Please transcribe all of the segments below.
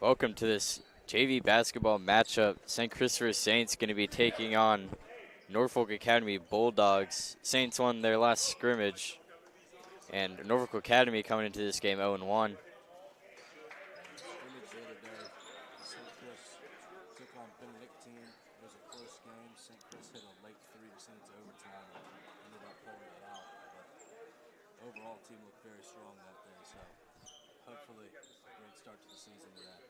Welcome to this JV basketball matchup. St. Christopher Saints going to be taking on Norfolk Academy Bulldogs. Saints won their last scrimmage, and Norfolk Academy coming into this game 0-1. Scrimmage the other day, St. Chris took on Benedictine. It was a close game. St. Chris hit a late three to send it to overtime and ended up pulling it out. But overall, the team looked very strong that day, so hopefully a great start to the season to that.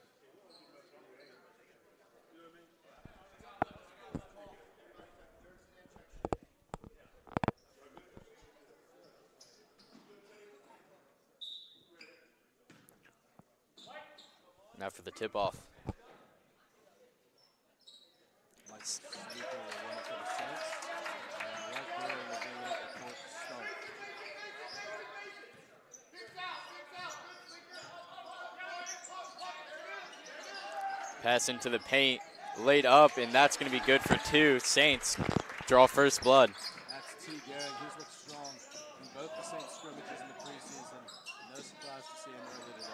Now for the tip-off. Michael Sleeper will run it for the Saints, and right there will bring it up the court to start. Pass into the paint, laid up, and that's going to be good for two. Saints draw first blood. That's T. Gehring. He's looked strong in both the Saints scrimmages in the preseason. No surprise to see him early today.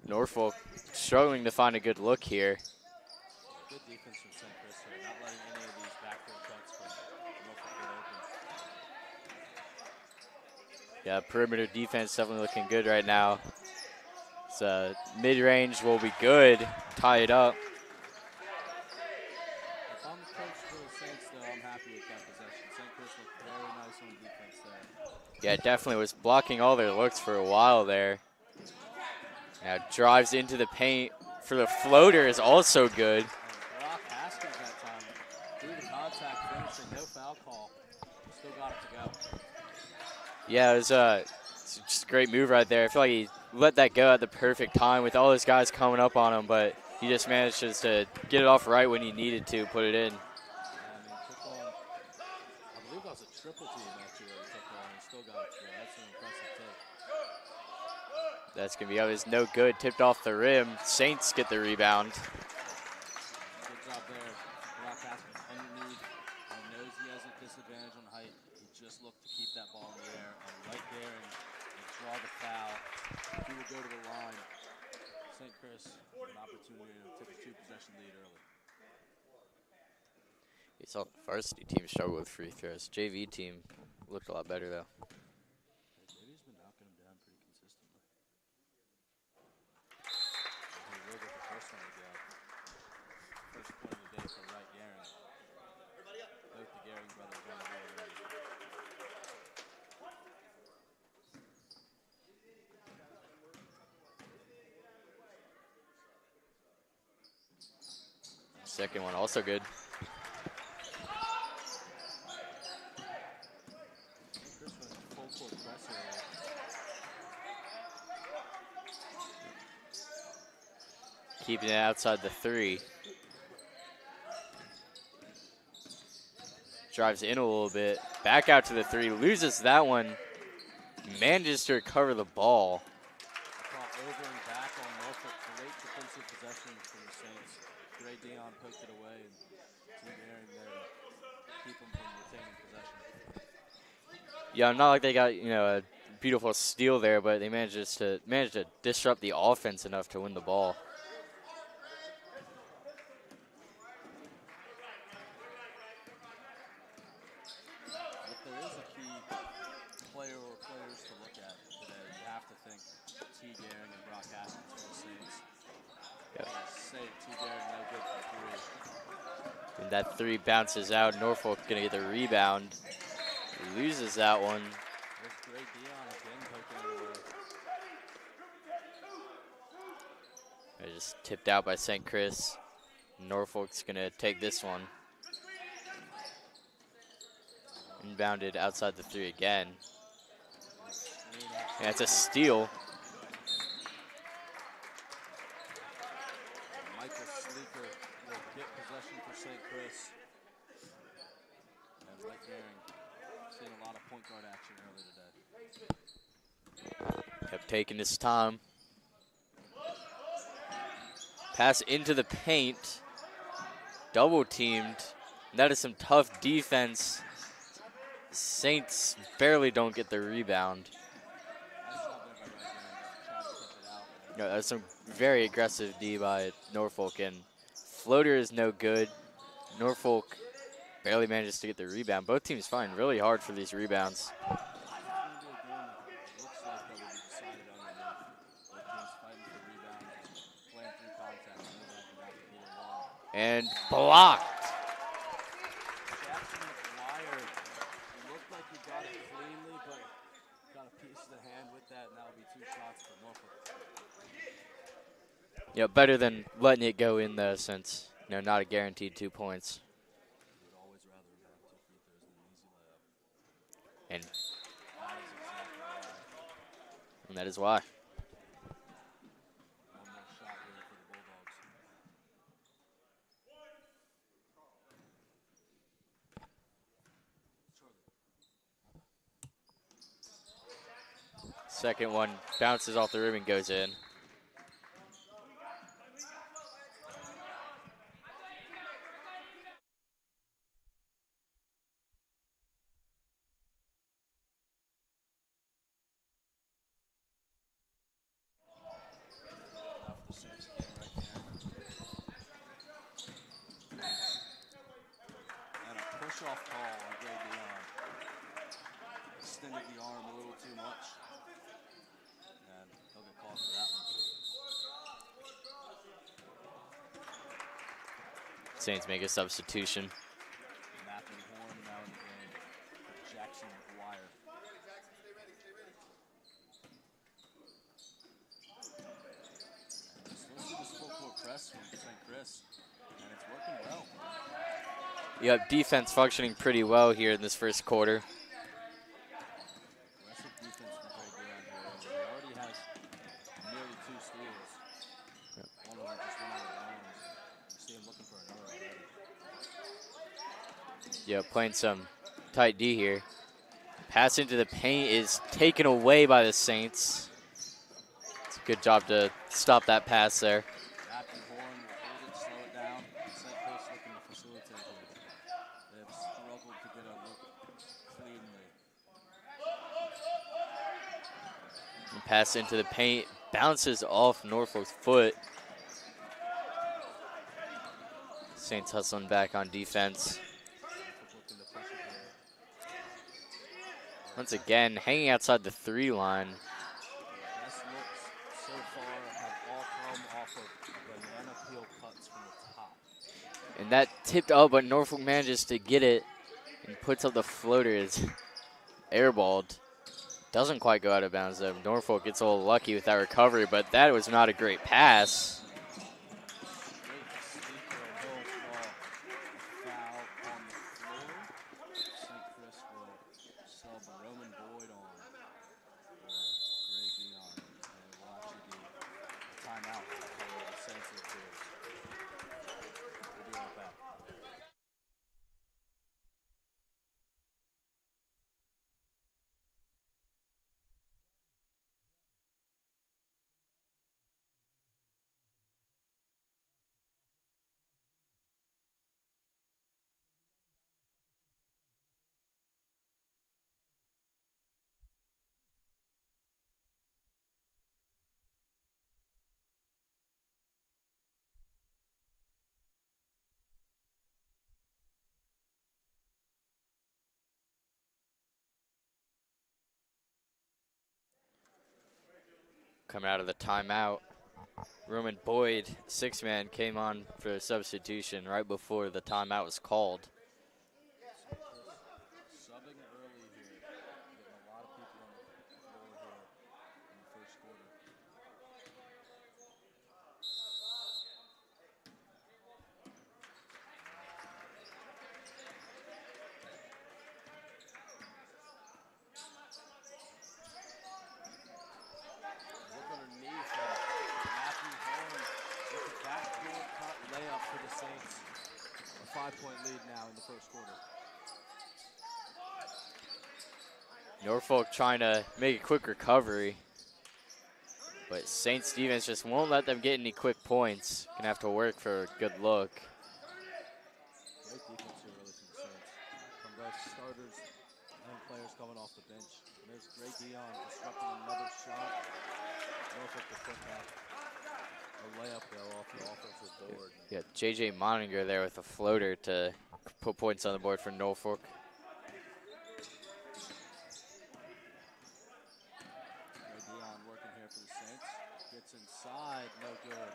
Norfolk struggling to find a good look here. Good defense from St. Chris here, not letting any of these backdoor cuts from Norfolk get open. Yeah, perimeter defense definitely looking good right now. So mid-range will be good. Tie it up. If I'm the coach for the Saints, though, I'm happy with that possession. St. Chris looked very nice on defense there. Yeah, definitely was blocking all their looks for a while there. Now drives into the paint for the floater is also good. And Brock Haskins that time through the contact, finishing, no foul call. Still got it to go. Yeah, it was it's just a great move right there. I feel like he let that go at the perfect time with all those guys coming up on him, but he just managed just to get it off right when he needed to put it in. Yeah, I mean, took on, I believe that was a triple team actually that he took on and still got it to go. That's an impressive take. That's going to be up. It's no good. Tipped off the rim. Saints get the rebound. Good job there. Brock Haskins underneath and knows he has a disadvantage on height. He just looked to keep that ball in the air, and right there and draw the foul. He will go to the line. St. Chris with an opportunity to take a two-possession lead early. You saw the varsity team struggle with free throws. JV team looked a lot better though. JV's been knocking him down pretty consistently. And he will get the first one to go. First point of the day for Wright Gehring. Both the Gehring brothers on the board already. Second one also good. Chris went full court press early. Keeping it outside the three. Drives in a little bit. Back out to the three. Loses that one. Manages to recover the ball. Caught over and back on Norfolk. Great defensive possession from the Saints. Gray Dion poked it away, and T. Gehring there to keep him from retaining possession. Yeah, not like they got, a beautiful steal there, but they managed to disrupt the offense enough to win the ball. If there is a key player or players to look at today, you have to think T. Gehring and Brock Haskins for the Saints. Yep. Say T. Gehring no good for three. And that three bounces out. Norfolk gonna get the rebound. Loses that one. There's Gray Dion again poking it away. They're just tipped out by St. Chris. Norfolk's gonna take this one. Inbounded outside the three again. Yeah, it's a steal. Michael Sleeper will get possession for St. Chris. And Wright Gehring seeing a lot of point guard action early today. Kept taking his time. Pass into the paint. double teamed. That is some tough defense. Saints barely don't get the rebound. Nice job there by Ray Graham just to try to tip it out. Yeah, that's some very aggressive D by Norfolk, and floater is no good. Norfolk barely manages to get the rebound. Both teams find really hard for these rebounds. It's going to be a game that looks like that will be decided underneath. Both teams fighting for rebounds and playing through contact. I know that can happen either one. And blocked. Jackson McGuire looked like he got it cleanly, but got a piece of the hand with that, and that will be 2 shots for Norfolk. Yeah, better than letting it go in though, since not a guaranteed 2 points. You would always rather have 2 free throws than an easy layup. And That is exactly why. that is why. One more shot here for the Bulldogs. Second one bounces off the rim and goes in. Now for the Saints again right there. And a push-off call on Gray Dion. Extended the arm a little too much. And he'll get called for that one. Saints make a substitution. Matthew Horn now in the game. Jackson McGuire. And still see this full court press from St. Chris. And it's working well. Yep, defense functioning pretty well here in this first quarter. Aggressive defense from Gray Dion here. And he already has nearly 2 steals. Yep. One of them just went out of bounds. You see him looking for another already. Yeah, playing some tight D here. Pass into the paint is taken away by the Saints. It's a good job to stop that pass there. Matthew Horn will hold it, slow it down. St. Chris looking to facilitate here. They have struggled to get a look cleanly. And pass into the paint, bounces off Norfolk's foot. Saints hustling back on defense. Once again, hanging outside the 3 line. Best looks so far have all come off of banana peel cuts from the top. And that tipped up, but Norfolk manages to get it and puts up the floater. It's airballed. Doesn't quite go out of bounds though. Norfolk gets a little lucky with that recovery, but that was not a great pass. Coming out of the timeout, Roman Boyd, 6-man, came on for a substitution right before the timeout was called. Subbing early here, getting a lot of people on the floor here in the first quarter. Look underneath Matthew Horn with the backdoor cut layup for the Saints. A 5-point lead now in the first quarter. Norfolk trying to make a quick recovery, but Saints defense just won't let them get any quick points. Gonna have to work for a good look. both starters and players coming off the bench. And there's Gray Dion disrupting another shot. Norfolk to put a layup though off the offensive board. Yeah, J.J. Moninger there with a floater to put points on the board for Norfolk. Gray Dion working here for the Saints. Gets inside, no good.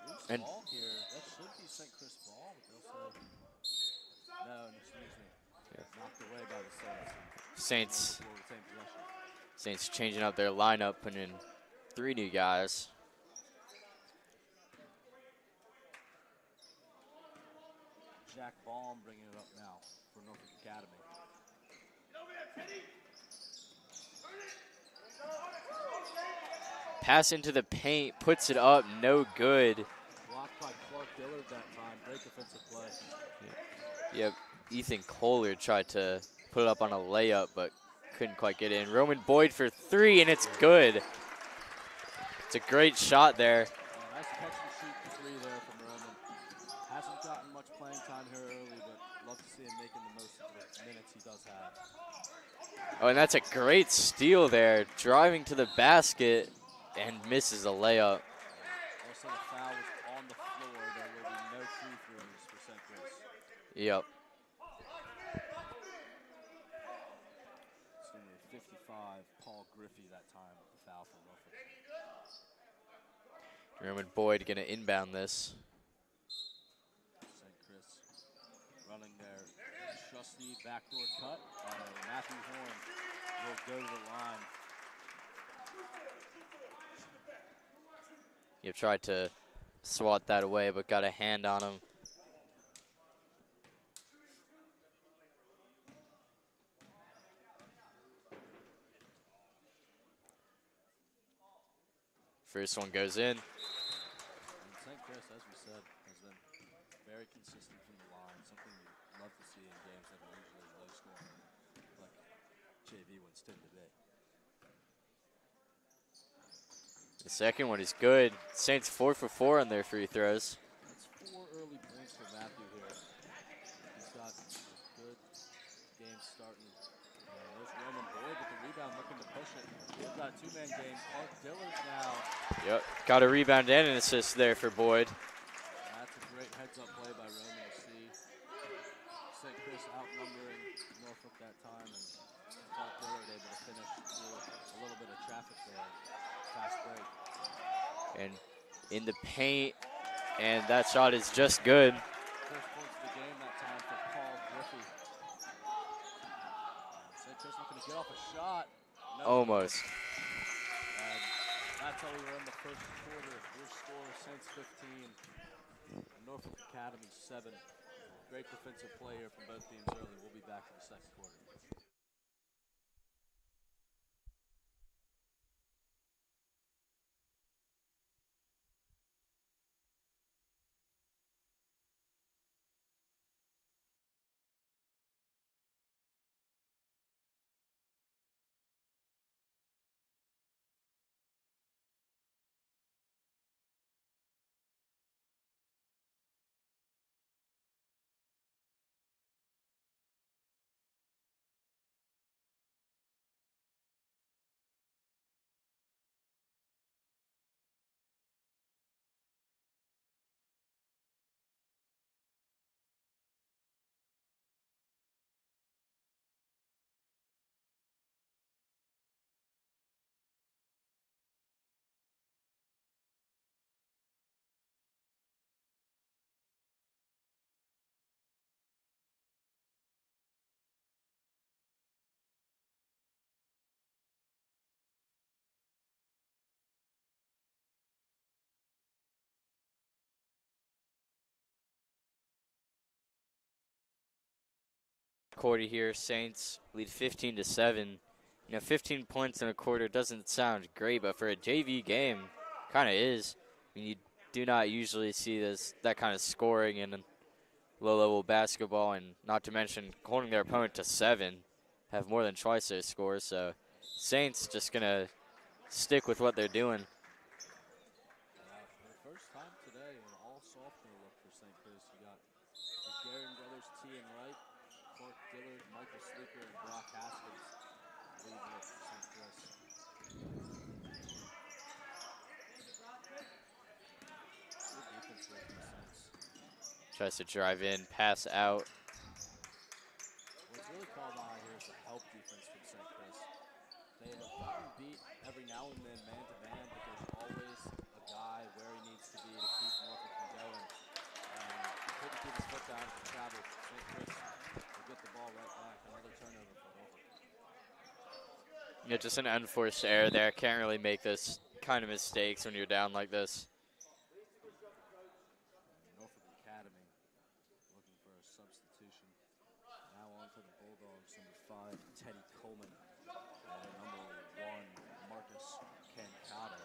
Loose And ball here. That should be St. Chris ball, but they'll say no, excuse me. Knocked away by the Saints. Saints Will retain possession. Saints changing up their lineup, putting in 3 new guys. Jack Baum bringing it up now for Norfolk Academy. Pass into the paint, puts it up, no good. Blocked by Clark Dillard that time. Great defensive play. Yep, Ethan Kohler tried to put it up on a layup, but couldn't quite get in. Roman Boyd for 3, and it's good. It's a great shot there. Nice catch and shoot 3 there from Roman. Hasn't gotten much playing time here early, but love to see him making the most of the minutes he does have. Oh, and that's a great steal there. Driving to the basket and misses a layup. Also, the foul was on the floor. There will be no free throws for St. Chris. Yep. It's number 55, Paul Griffey that time with the foul for Norfolk. Roman Boyd gonna inbound this. St. Chris running their trusty backdoor cut. Matthew Horn will go to the line. You tried to swat that away, but got a hand on him. First one goes in. And St. Chris, as we said, has been very consistent from the line. Something you love to see in games that are usually low scoring, like JV wins tend to be. The second one is good. Saints 4 for 4 on their free throws. That's 4 early points for Matthew here. He's got a good game starting. There's Roman Boyd with the rebound looking to push it. We've got a 2-man game. Clark Dillard now. Yep, got a rebound and an assist there for Boyd. That's a great heads-up play by Roman to see St. Chris outnumbering Norfolk that time, and Clark Dillard able to finish through a little bit of traffic there. Fast break. And in the paint, and that shot is just good. First points of the game that time for Paul Griffey. St. Chris looking to get off a shot. No. Almost. And that's how we were in the first quarter. Your score, Saints 15, Norfolk Academy 7. Great defensive play here from both teams early. We'll be back in the second quarter. Quarter here, Saints lead 15-7. 15 points in a quarter doesn't sound great, but for a JV game, kind of is. You do not usually see that kind of scoring in low-level basketball, and not to mention holding their opponent to 7, have more than twice their score. So Saints just gonna stick with what they're doing. For the first time today, an all-sophomore look for St. Chris. You got the Garing brothers, T and Wright, Clark Dillard, Michael Sleeper, and Brock Haskins lead with St. Chris. Good defense here from the Saints. Tries to drive in, pass out. What's really called on here is the help defense from St. Chris. They have gotten beat every now and then man-to-man, but there's always a guy where he needs to be to keep Norfolk from going. Couldn't keep his foot down as it traveled. St. Chris will get the ball right back. Another turnover for Norfolk. Yeah, just an unforced error there. Can't really make this kind of mistakes when you're down like this. Norfolk Academy looking for a substitution. Now on for the Bulldogs, number 5, Teddy Coleman, and number 1, Marcus Cancado.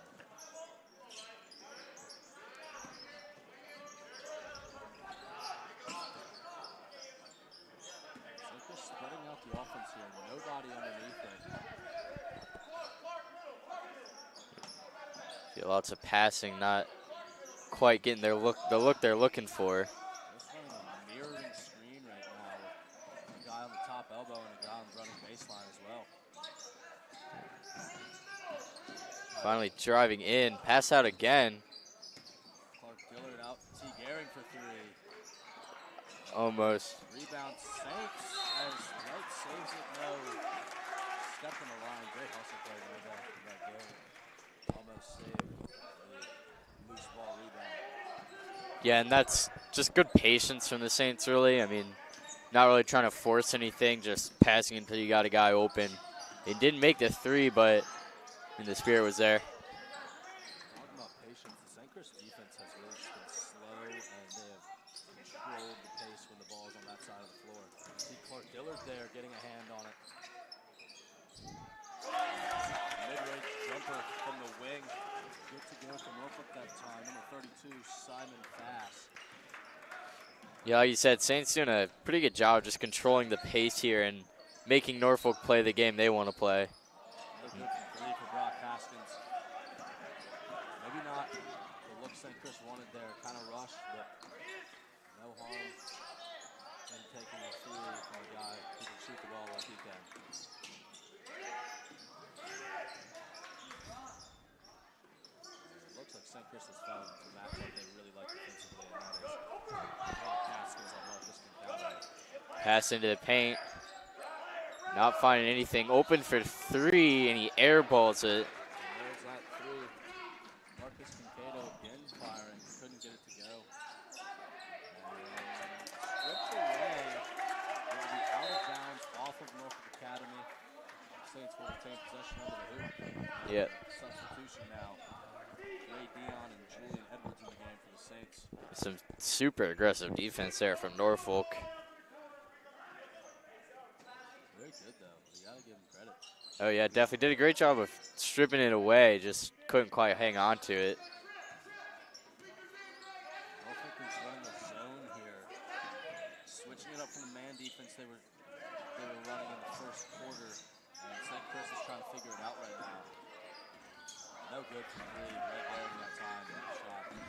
St. Chris spreading out the offense here. Nobody underneath it. Yeah, lots of passing, not quite getting the look they're looking for. Just running a mirroring screen right now with a guy on the top elbow and a guy on the running baseline as well. Finally driving in, pass out again. Clark Dillard out, T. Gehring for 3. Almost. Rebound Saints as Wright saves it. No. Step in the line. Great hustle play right there from that Gehring. Almost saved the loose ball rebound. Yeah, and that's just good patience from the Saints, really. I mean, not really trying to force anything, just passing until you got a guy open. They didn't make the 3, but the spirit was there. Talking about patience, the St. Chris defense has really just been slow, and they have controlled the pace when the ball is on that side of the floor. See Clark Dillard there getting a hand on it. Mid-range jumper from the wing. Good to go for Norfolk that time. Number 32, Simon Fass. Yeah, like you said, Saints doing a pretty good job just controlling the pace here and making Norfolk play the game they want to play. Another good from 3 for Brock Haskins. Maybe not the look St. Chris wanted there. Kind of rushed, but no harm in taking a 3 from a guy who can shoot the ball like he can. It looks like St. Chris has found the matchup they really like defensively, and that is Brock Haskins on Marcus Cancado. Pass into the paint. Not finding anything. Open for 3, and he airballs it. And there's that 3. Marcus Cancado again firing. Couldn't get it to go. And stripped away. It will be out of bounds off of Norfolk Academy. Saints will retain possession under the hoop. Yep. Substitution now. Ray Dion and Julian Edwards in the game for the Saints. Some super aggressive defense there from Norfolk. Very good, though. You got to give him credit. Oh, yeah, definitely did a great job of stripping it away. Just couldn't quite hang on to it. Norfolk is running a zone here. Switching it up from the man defense they were running in the first quarter. And St. Chris is trying to figure it out right now. No good from 3 right there in that time.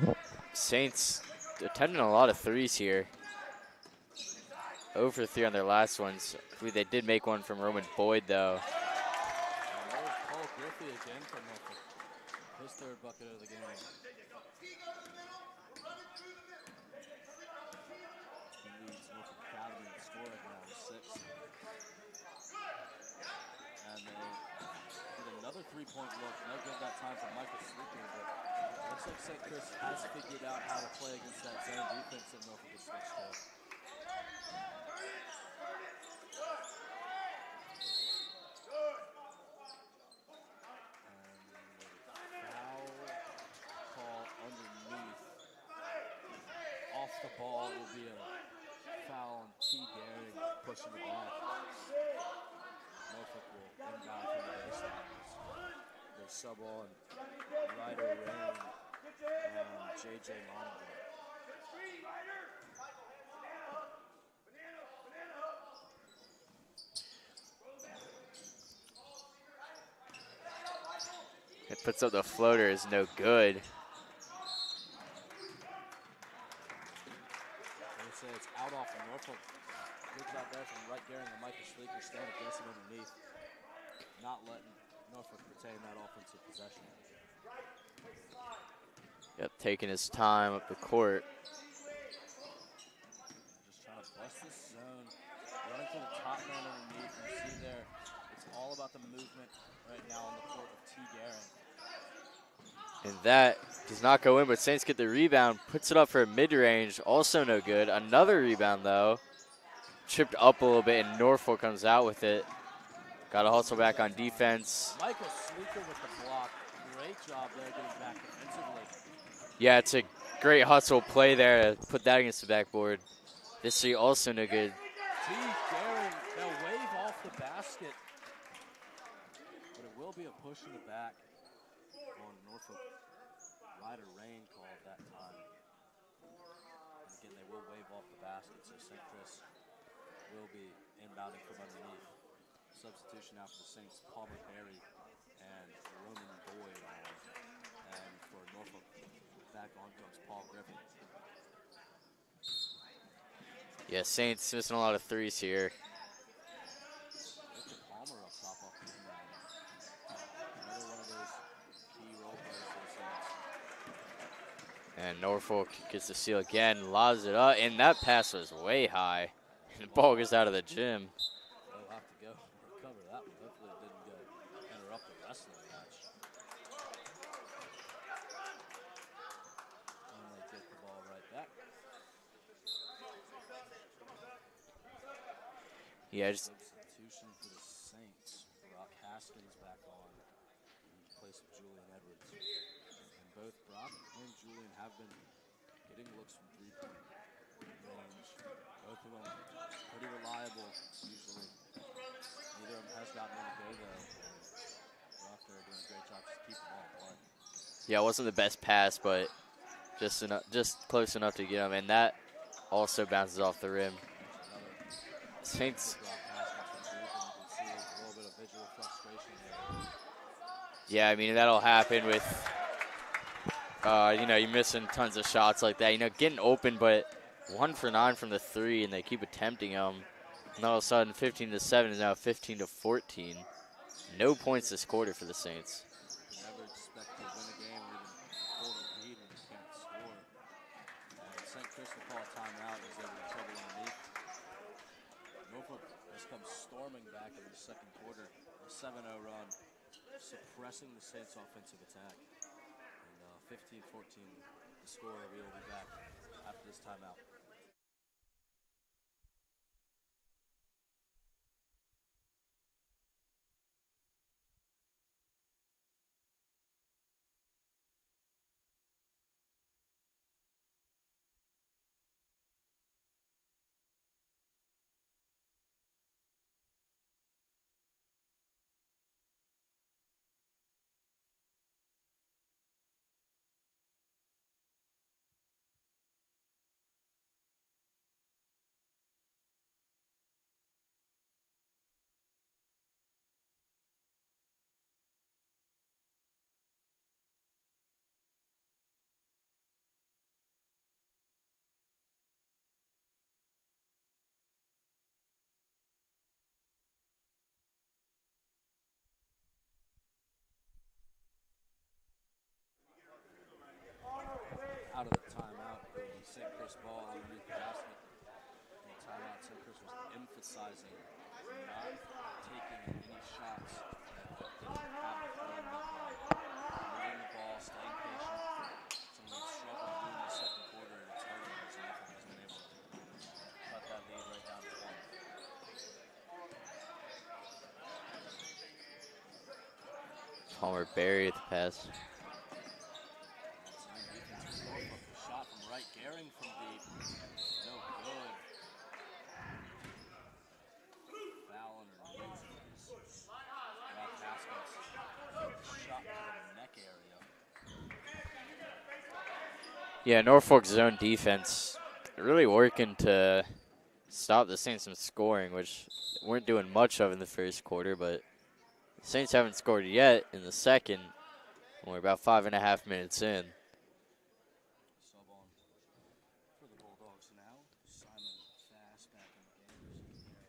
Shot. Saints attempting a lot of 3s here. 0 for 3 on their last ones. I believe they did make one from Roman Boyd, though. And there's Paul Griffey again from Norfolk. His 3rd bucket of the game. He leads Norfolk Academy in scoring now with 6. And they did another 3-point look. No good that time for Michael Sleeper, but looks like St. Chris has figured out how to play against that zone defense that Norfolk has switched to. Off the ball, it will be a foul on T. Gehring pushing it back. Norfolk will inbound from the baseline. They sub on Ryder Rain and J.J. Monahan. It puts up the floater, is no good. say it's out off of Norfolk. Good job there from Wright Gehring and Micah Schleeker staying aggressive underneath, not letting Norfolk retain that offensive possession. Yep, taking his time up the court. Just trying to bust this zone, running to the top man underneath. You see there, it's all about the movement right now on the court of T. Gehring. And that does not go in, but Saints get the rebound, puts it up for a mid-range, also no good. Another rebound, though. Chipped up a little bit, and Norfolk comes out with it. Got to hustle back on defense. Michael Sleeker with the block. Great job there getting back defensively. Yeah, it's a great hustle play there to put that against the backboard. This three also no good. T. Gehring, they'll wave off the basket, but it will be a push in the back on Norfolk. Rider rain called that time. And again, they will wave off the basket, so St. Chris will be inbounding from underneath. Substitution now for the Saints, Palmer Berry and Roman Boyd. And for Norfolk, back on comes Paul Griffin. Yeah, Saints missing a lot of threes here. Richard Palmer up top off the inbound. Another one of those key role players for the Saints. And Norfolk gets the steal again, lobs it up, and that pass was way high. And the ball goes out of the gym. They'll have to go recover that one. Hopefully it didn't go interrupt the rest of the match. And they get the ball right back. Yeah, just Substitution for the Saints. Brock Haskins back on in place of Julian Edwards. And both Brock and Julian have been getting looks from three-point range. Both of them pretty reliable usually. Neither of them has gotten one to go though. Brock there doing a great job just keeping the ball in play. yeah, it wasn't the best pass, but just close enough to get him, and that also bounces off the rim. Saints. Yeah, I mean, that'll happen with, you're missing tons of shots like that. Getting open, but 1 for 9 from the three, and they keep attempting them. And all of a sudden, 15-7 is now 15-14. No points this quarter for the Saints. Never expect to win a game or even hold a lead when you can't score. And St. Chris will call a timeout as they were in trouble underneath. Norfolk has come storming back in the second quarter. A 7-0 run, suppressing the Saints' offensive attack. And 15-14 the score. We will be back after this timeout. Out of the timeout, it will be St. Chris ball underneath the basket. In the timeout, St. Chris was emphasizing not taking any shots that didn't have a clear midline. Moving the ball, staying patient. Something we struggled to do in the second quarter, and it's hurting as Norfolk has been able to cut that lead right down to one. Palmer buried the pass. Shot from Wright Gehring from deep. No good. Foul underneath. Brock Haskins. Shot to the neck area. Yeah, Norfolk's zone defense really working to stop the Saints from scoring, which they weren't doing much of in the first quarter, but the Saints haven't scored yet in the second. We're about 5.5 minutes in. Sub on for the Bulldogs now. Simon fast back in the game, as you can hear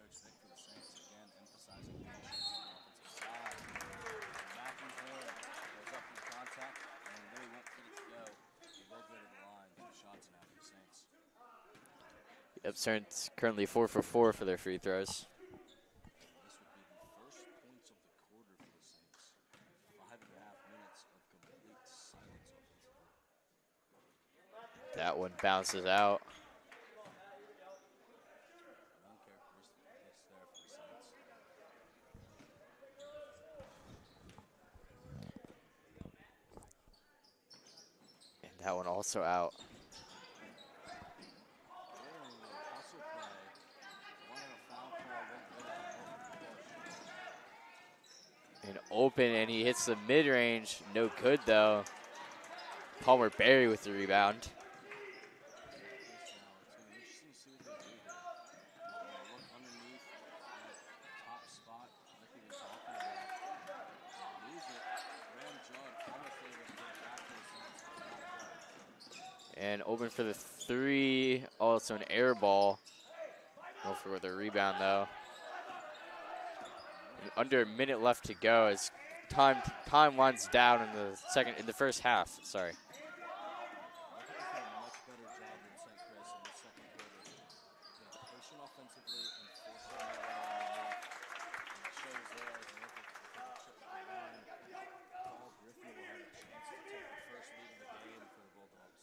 Coach Vic for the Saints again emphasizing patience on the offensive side. And Matthew Horn goes up through contact, and though he won't get it to go, he will go to the line. 2 shots now for the Saints. Yep, Saints currently 4 for 4 for their free throws. This would be the first points of the quarter for the Saints. 5.5 minutes of complete silence offensively. That one bounces out. Uncharacteristic miss there for the Saints. And that one also out. During the hustle play, one on a foul call went good on Norfolk push. And open, and he hits the mid-range. No good, though. Palmer Berry with the rebound. St. Chris now, it's going to be interesting to see what they do here. They're going to look underneath that top spot like we've been talking about. They lose it. Graham Judd almost able to get it back to the Saints, but not quite. And open for the 3. Also an air ball. Norfolk with a rebound, though. And under a minute left to go as time winds down in the first half. Sorry. Norfolk has done a much better job than St. Chris in the second quarter. Being patient offensively and forcing their way underneath. And it shows there as Norfolk will take a trip to the line. Paul Griffey will have a chance to take the first lead of the game for the Bulldogs.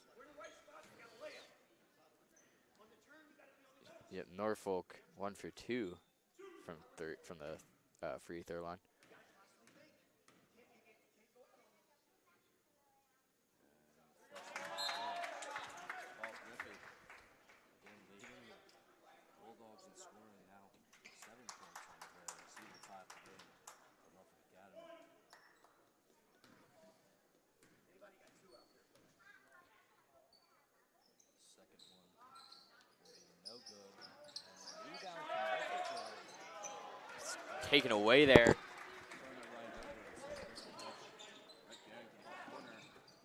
Yep, Norfolk 1 for 2 from the free throw line. Paul Griffey again leading the Bulldogs in scoring now 7 points on the day. See the tie of the game for Norfolk Academy. Second one will be no good. And the rebound from Norfolk though. Taken away there. Turn it right over and St. Chris will push. Brett Garrington in the corner.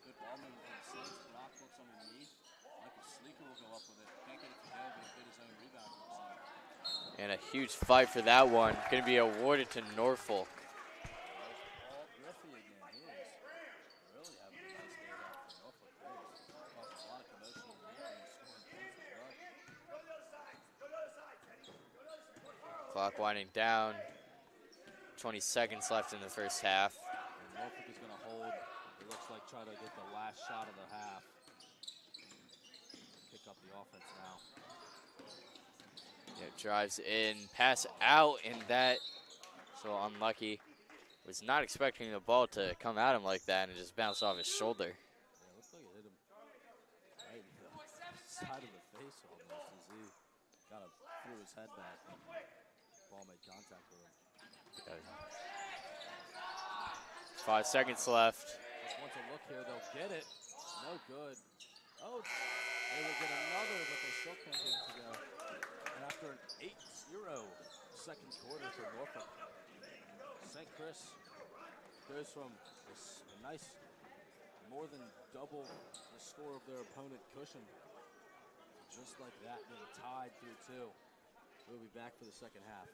Good ball movement from the Saints. Brock looks underneath. Michael Sleeker will go up with it. Can't get it to go, but he get his own rebound for himself. And a huge fight for that one. Going to be awarded to Norfolk. There's Paul Griffey again. He is really having a nice day out for Norfolk. He is causing a lot of commotion underneath and scoring points as well. Clock winding down. 20 seconds left in the first half. And Norfolk is going to hold. It looks like try to get the last shot of the half. Pick up the offense now. Yeah, drives in, pass out, and that so unlucky. Was not expecting the ball to come at him like that and just bounce off his shoulder. Yeah, it looks like it hit him right in the side of the face almost as he kind of threw his head back and ball made contact with him. 5 seconds left. Just wants a look here. They'll get it. No good. Oh, they will get another, but they still can't get it to go. And after an 8-0 second quarter for Norfolk, St. Chris goes from a nice, more than double the score of their opponent cushion. Just like that, being tied 3-2. We'll be back for the second half.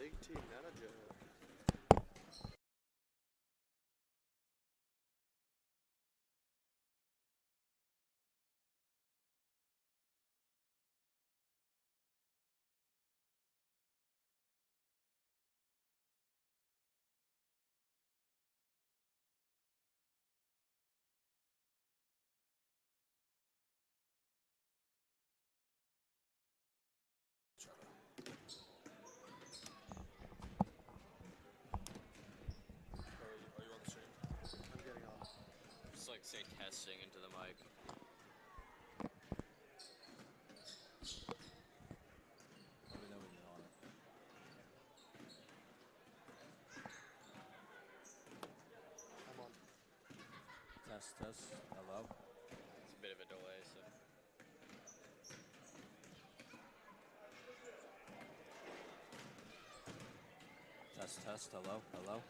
big team manager. Are you on the stream? I'm getting off. Just like say testing into the mic. Let me know when you're on it. I'm on. Test. Hello. It's a bit of a delay, so. Test. Hello.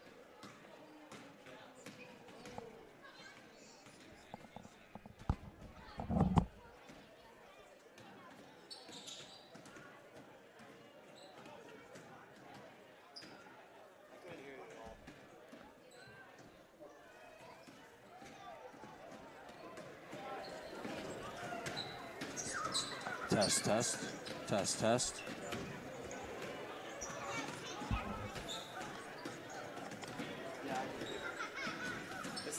I can't hear you at all. Test. Yeah, I can hear you. It's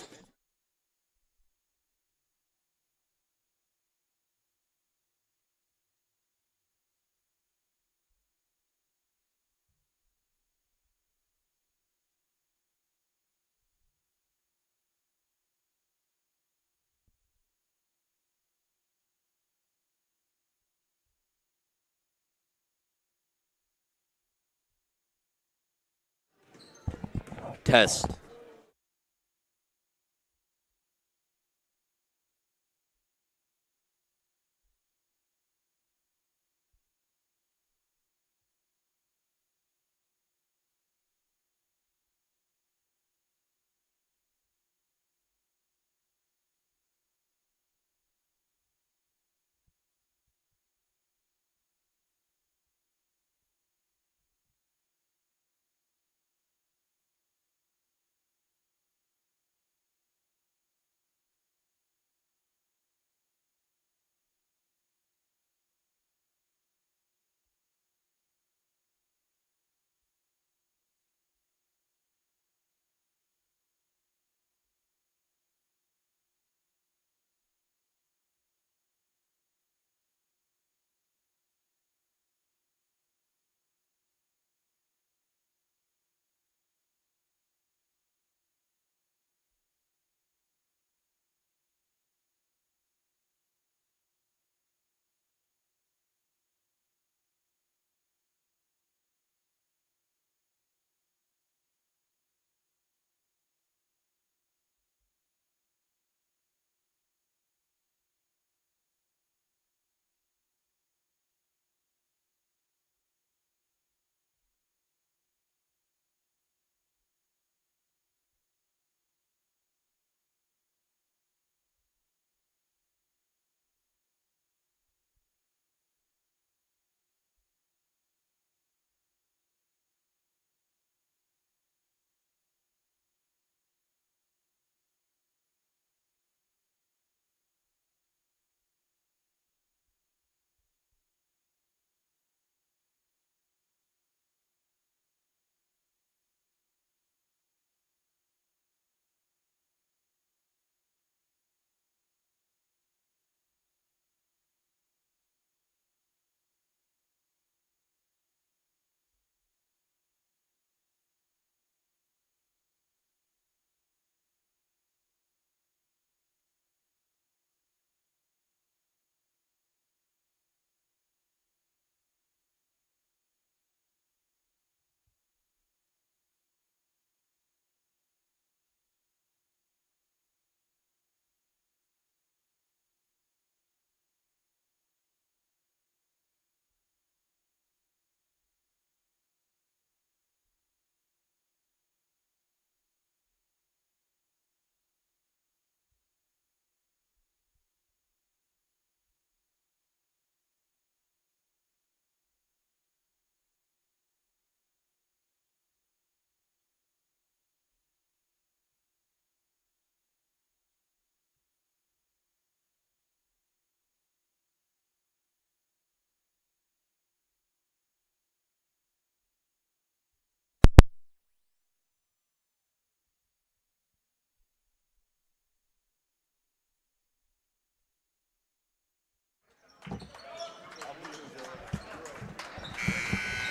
Test.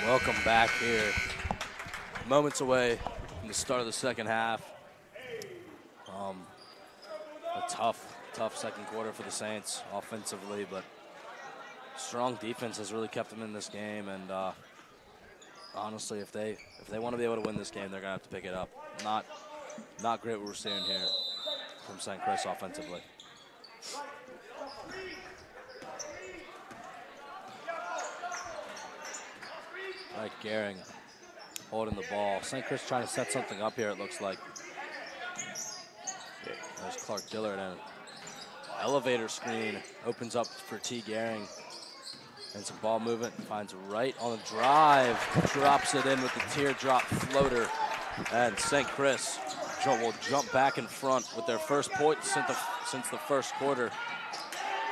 Welcome back here. Moments away from the start of the second half. A tough second quarter for the Saints offensively, but strong defense has really kept them in this game. And honestly, if they want to be able to win this game, they're gonna have to pick it up. Not great what we're seeing here from St. Chris offensively. Right, Gehring holding the ball. St. Chris trying to set something up here, it looks like. There's Clark Dillard, and elevator screen opens up for T. Gehring. And some ball movement, finds right on the drive, drops it in with the teardrop floater. And St. Chris will jump back in front with their first point since the first quarter.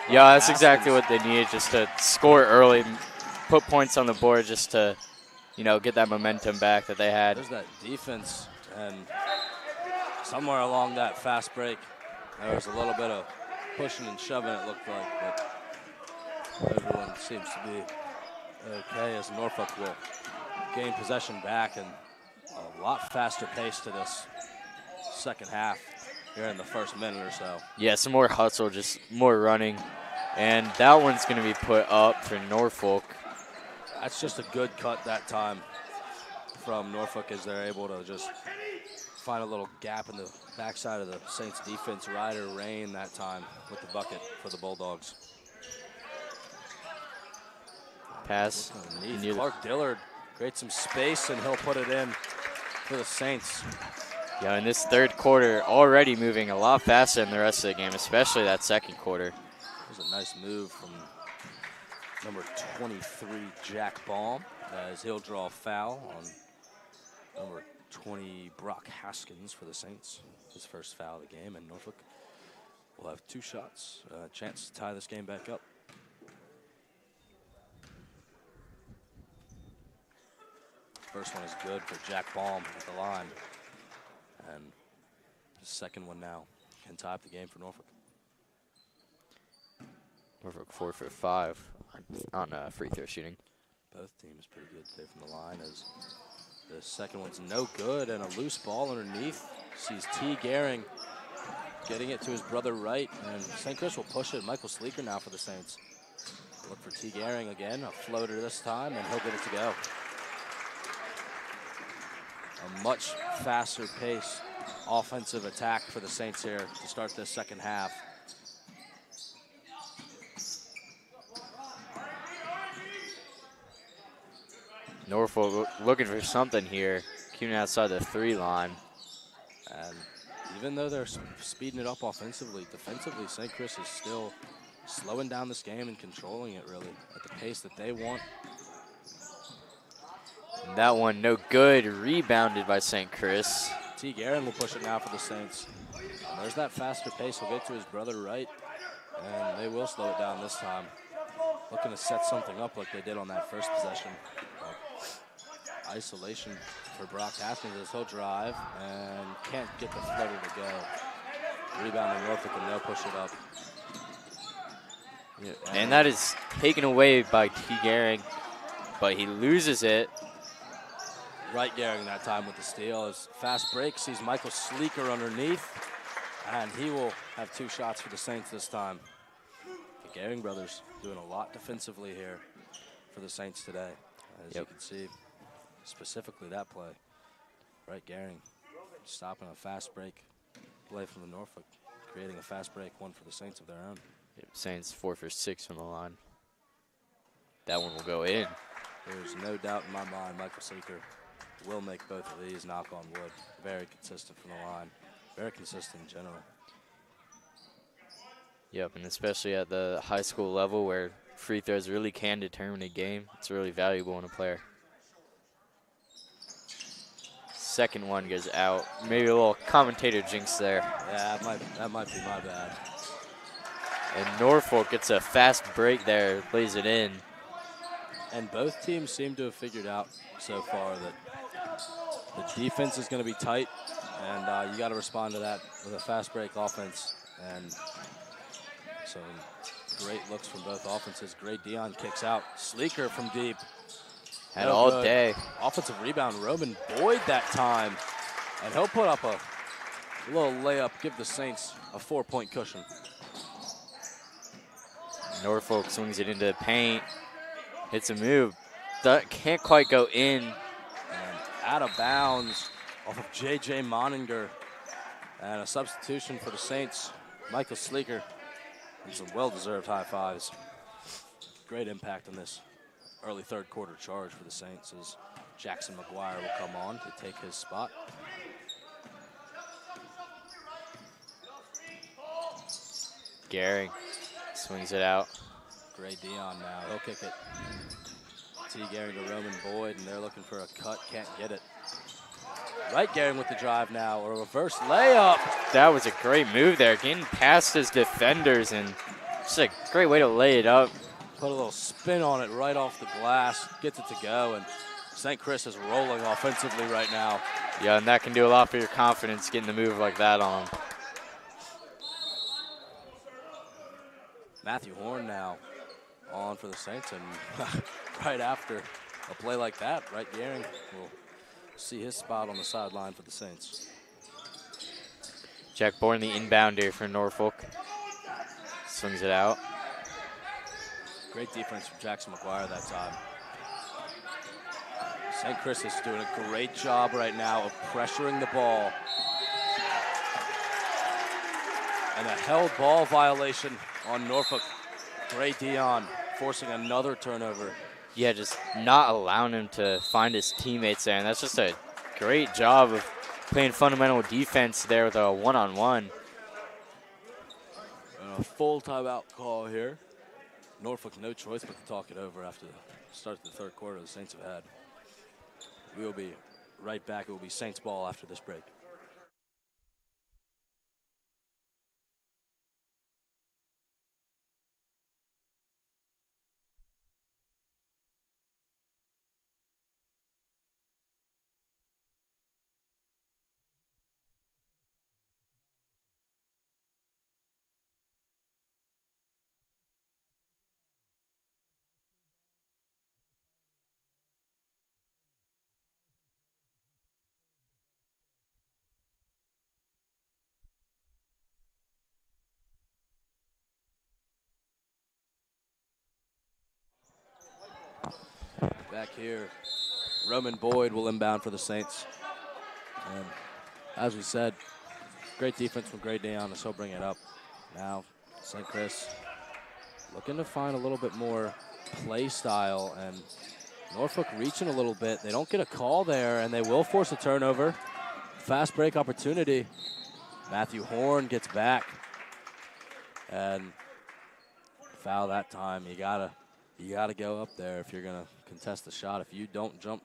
Yeah, that's exactly what they needed, just to score early, put points on the board just to, get that momentum back that they had. There's that defense, and somewhere along that fast break, there was a little bit of pushing and shoving, it looked like, but everyone seems to be okay as Norfolk will gain possession back, and a lot faster pace to this second half here in the first minute or so. Yeah, some more hustle, just more running. And that one's going to be put up for Norfolk. That's just a good cut that time from Norfolk as they're able to just find a little gap in the backside of the Saints defense. Ryder Rain that time with the bucket for the Bulldogs. Pass. Clark Dillard creates some space, and he'll put it in for the Saints. Yeah, in this third quarter, already moving a lot faster than the rest of the game, especially that second quarter. There's a nice move from number 23, Jack Baum, as he'll draw a foul on number 20, Brock Haskins for the Saints. His first foul of the game, and Norfolk will have 2 shots, a chance to tie this game back up. First one is good for Jack Baum at the line. And the second one now can tie up the game for Norfolk. Norfolk 4 for 5 on free throw shooting. Both teams pretty good today from the line, as the second one's no good, and a loose ball underneath. Sees T. Gehring getting it to his brother Wright, and St. Chris will push it. Michael Sleeker now for the Saints. Look for T. Gehring again, a floater this time, and he'll get it to go. A much faster pace offensive attack for the Saints here to start this second half. Norfolk looking for something here, keeping outside the 3 line. And even though they're speeding it up offensively, defensively, St. Chris is still slowing down this game and controlling it really at the pace that they want. And that one no good, rebounded by St. Chris. T. Gehring will push it now for the Saints. And there's that faster pace. He'll get to his brother Wright, and they will slow it down this time. Looking to set something up like they did on that first possession. Isolation for Brock Haskins as he'll drive and can't get the floater to go. Rebound in Norfolk, and they'll push it up. Yeah, and that is taken away by T. Gehring, but he loses it. Right Gehring that time with the steal. As fast break sees Michael Sleeker underneath, and he will have 2 shots for the Saints this time. The Gehring brothers doing a lot defensively here for the Saints today, as you can see. Specifically that play. Right Gehring stopping a fast break play from the Norfolk, creating a fast break one for the Saints of their own. Yep, Saints 4 for 6 from the line. That one will go in. There's no doubt in my mind Michael Sleeker will make both of these, knock on wood. Very consistent from the line. Very consistent in general. Yep, and especially at the high school level where free throws really can determine a game. It's really valuable in a player. Second one goes out. Maybe a little commentator jinx there. Yeah, that might be my bad. And Norfolk gets a fast break there, lays it in. And both teams seem to have figured out so far that the defense is going to be tight, and you got to respond to that with a fast break offense. And so great looks from both offenses. Great Dion kicks out. Sleeker from deep. Had No all good. day. Offensive rebound, Roman Boyd that time. And he'll put up a little layup, give the Saints a 4-point cushion. Norfolk swings it into the paint. Hits a move. That can't quite go in. And out of bounds off of J.J. Moninger. And a substitution for the Saints, Michael Sleeker. And some well-deserved high fives. Great impact on this early third quarter charge for the Saints as Jackson McGuire will come on to take his spot. Gehring swings it out. Gray Dion now, he'll kick it. T. Gehring to Roman Boyd, and they're looking for a cut, can't get it. Right Gehring with the drive now, or a reverse layup. That was a great move there, getting past his defenders, and just a great way to lay it up. Put a little spin on it right off the glass, gets it to go, and St. Chris is rolling offensively right now. Yeah, and that can do a lot for your confidence, getting the move like that on. Matthew Horn now on for the Saints, and right after a play like that, right Gehring will see his spot on the sideline for the Saints. Jack Bourne, the inbounder for Norfolk. Swings it out. Great defense from Jackson McGuire that time. St. Chris is doing a great job right now of pressuring the ball. And a held ball violation on Norfolk. Gray Dion forcing another turnover. Yeah, just not allowing him to find his teammates there, and that's just a great job of playing fundamental defense there with a one-on-one. A full timeout call here. Norfolk no choice but to talk it over after the start of the third quarter the Saints have had. We will be right back. It will be Saints ball after this break. Back here, Roman Boyd will inbound for the Saints. And as we said, great defense from Gray Dion, so he'll bring it up. Now, St. Chris looking to find a little bit more play style, and Norfolk reaching a little bit. They don't get a call there, and they will force a turnover. Fast break opportunity. Matthew Horn gets back. And foul that time. You gotta go up there if you're gonna contest the shot. If you don't jump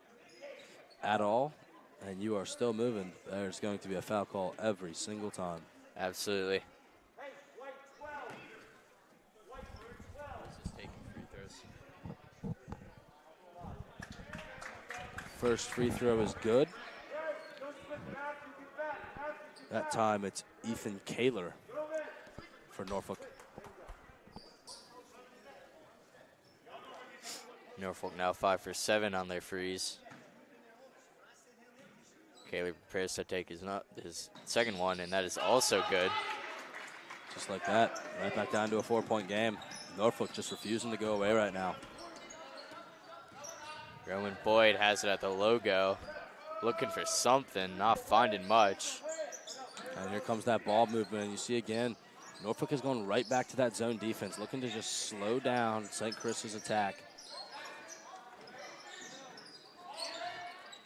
at all and you are still moving, there's going to be a foul call every single time. Absolutely. First free throw is good. That time it's Ethan Kaler for Norfolk. Norfolk now 5 for 7 on their frees. Kaler prepares to take his second one, and that is also good. Just like that, right back down to a 4-point game. Norfolk just refusing to go away right now. Roman Boyd has it at the logo, looking for something, not finding much. And here comes that ball movement. You see again, Norfolk is going right back to that zone defense, looking to just slow down St. Chris's attack.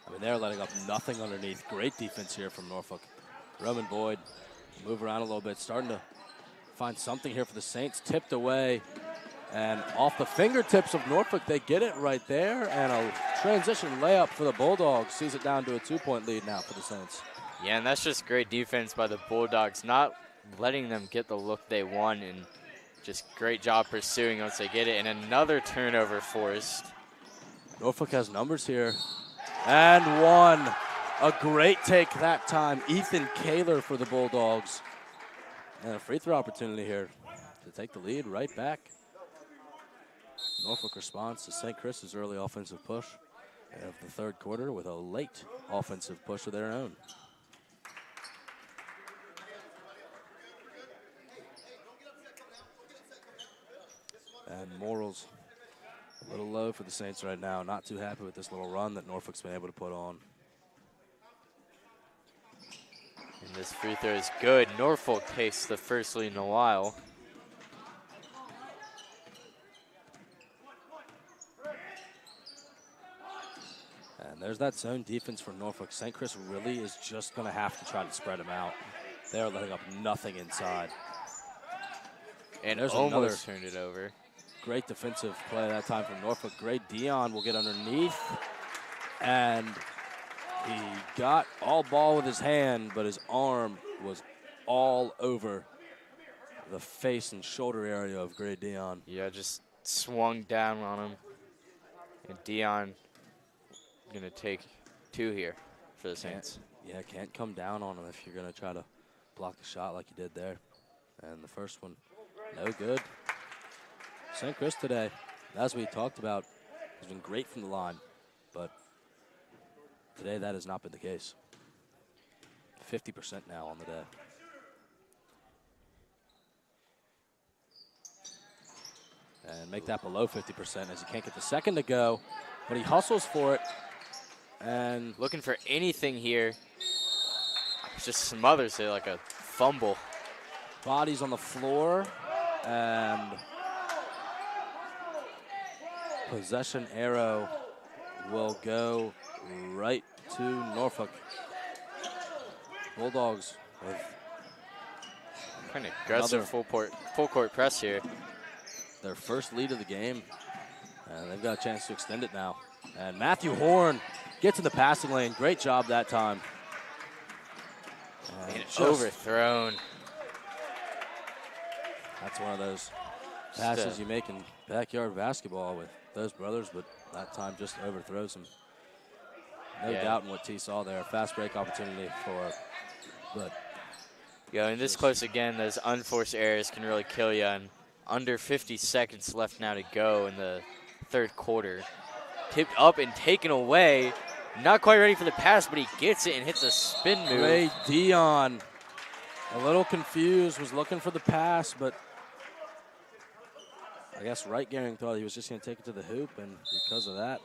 I mean, they're letting up nothing underneath. Great defense here from Norfolk. Roman Boyd move around a little bit, starting to find something here for the Saints. Tipped away, and off the fingertips of Norfolk, they get it right there, and a transition layup for the Bulldogs. Sees it down to a 2-point lead now for the Saints. Yeah, and that's just great defense by the Bulldogs, not letting them get the look they want, and just great job pursuing once they get it, and another turnover forced. Norfolk has numbers here. And one. A great take that time. Ethan Kaler for the Bulldogs. And a free throw opportunity here to take the lead right back. Norfolk responds to St. Chris's early offensive push. of the third quarter with a late offensive push of their own. And morals a little low for the Saints right now. Not too happy with this little run that Norfolk's been able to put on. And this free throw is good. Norfolk takes the first lead in a while. And there's that zone defense for Norfolk. St. Chris really is just going to have to try to spread them out. They're letting up nothing inside. And there's almost turned it over. Great defensive play that time from Norfolk. Great Dion will get underneath. And he got all ball with his hand, but his arm was all over the face and shoulder area of Great Dion. Yeah, just swung down on him. And Dion gonna take 2 here for the Saints. Can't come down on him if you're gonna try to block the shot like you did there. And the first one, no good. St. Chris today, as we talked about, has been great from the line, but today that has not been the case. 50% now on the day. And make that below 50% as he can't get the second to go, but he hustles for it. And looking for anything here. Just smothers it like a fumble. Bodies on the floor, and possession arrow will go right to Norfolk. Bulldogs with kind of aggressive full court press here. Their first lead of the game, and they've got a chance to extend it now. And Matthew Horn gets in the passing lane. Great job that time. And overthrown. That's one of those passes you make in backyard basketball with those brothers, but that time just overthrows him. No doubt in what T saw there. Fast break opportunity for, but. Yeah, and this close again, those unforced errors can really kill you. And under 50 seconds left now to go in the third quarter. Tipped up and taken away. Not quite ready for the pass, but he gets it and hits a spin move. Ray Dion, a little confused, was looking for the pass, but I guess Wright Gehring thought he was just going to take it to the hoop, and because of that,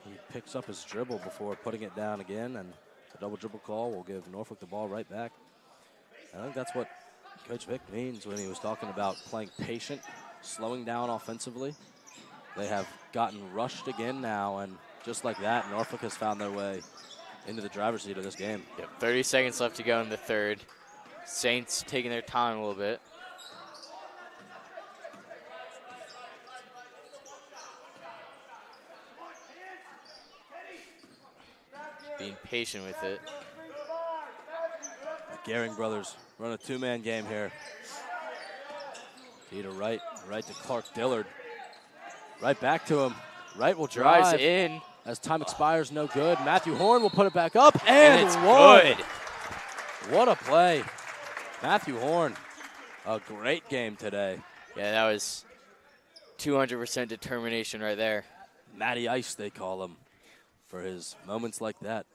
he picks up his dribble before putting it down again, and the double dribble call will give Norfolk the ball right back. I think that's what Coach Vick means when he was talking about playing patient, slowing down offensively. They have gotten rushed again now, and just like that, Norfolk has found their way into the driver's seat of this game. Yep, 30 seconds left to go in the third. Saints taking their time a little bit. Being patient with it. The Gehring brothers run a two-man game here. Key to Wright, right to Clark Dillard. Right back to him. Wright will drive. Drives in. As time expires, no good. Matthew Horn will put it back up, and it's good. What a play. Matthew Horn, a great game today. Yeah, that was 200% determination right there. Matty Ice, they call him, for his moments like that.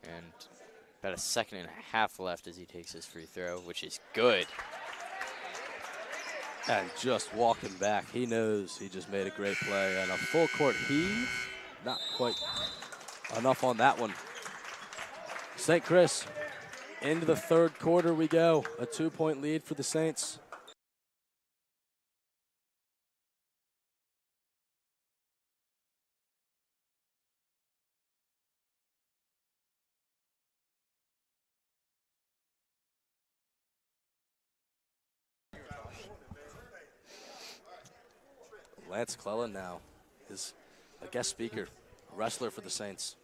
And about a second and a half left as he takes his free throw, which is good. And just walking back, he knows he just made a great play. And a full court heave, not quite enough on that one. St. Chris, into the third quarter we go. A 2-point lead for the Saints. Lance Clellan now is a guest speaker, wrestler for the Saints.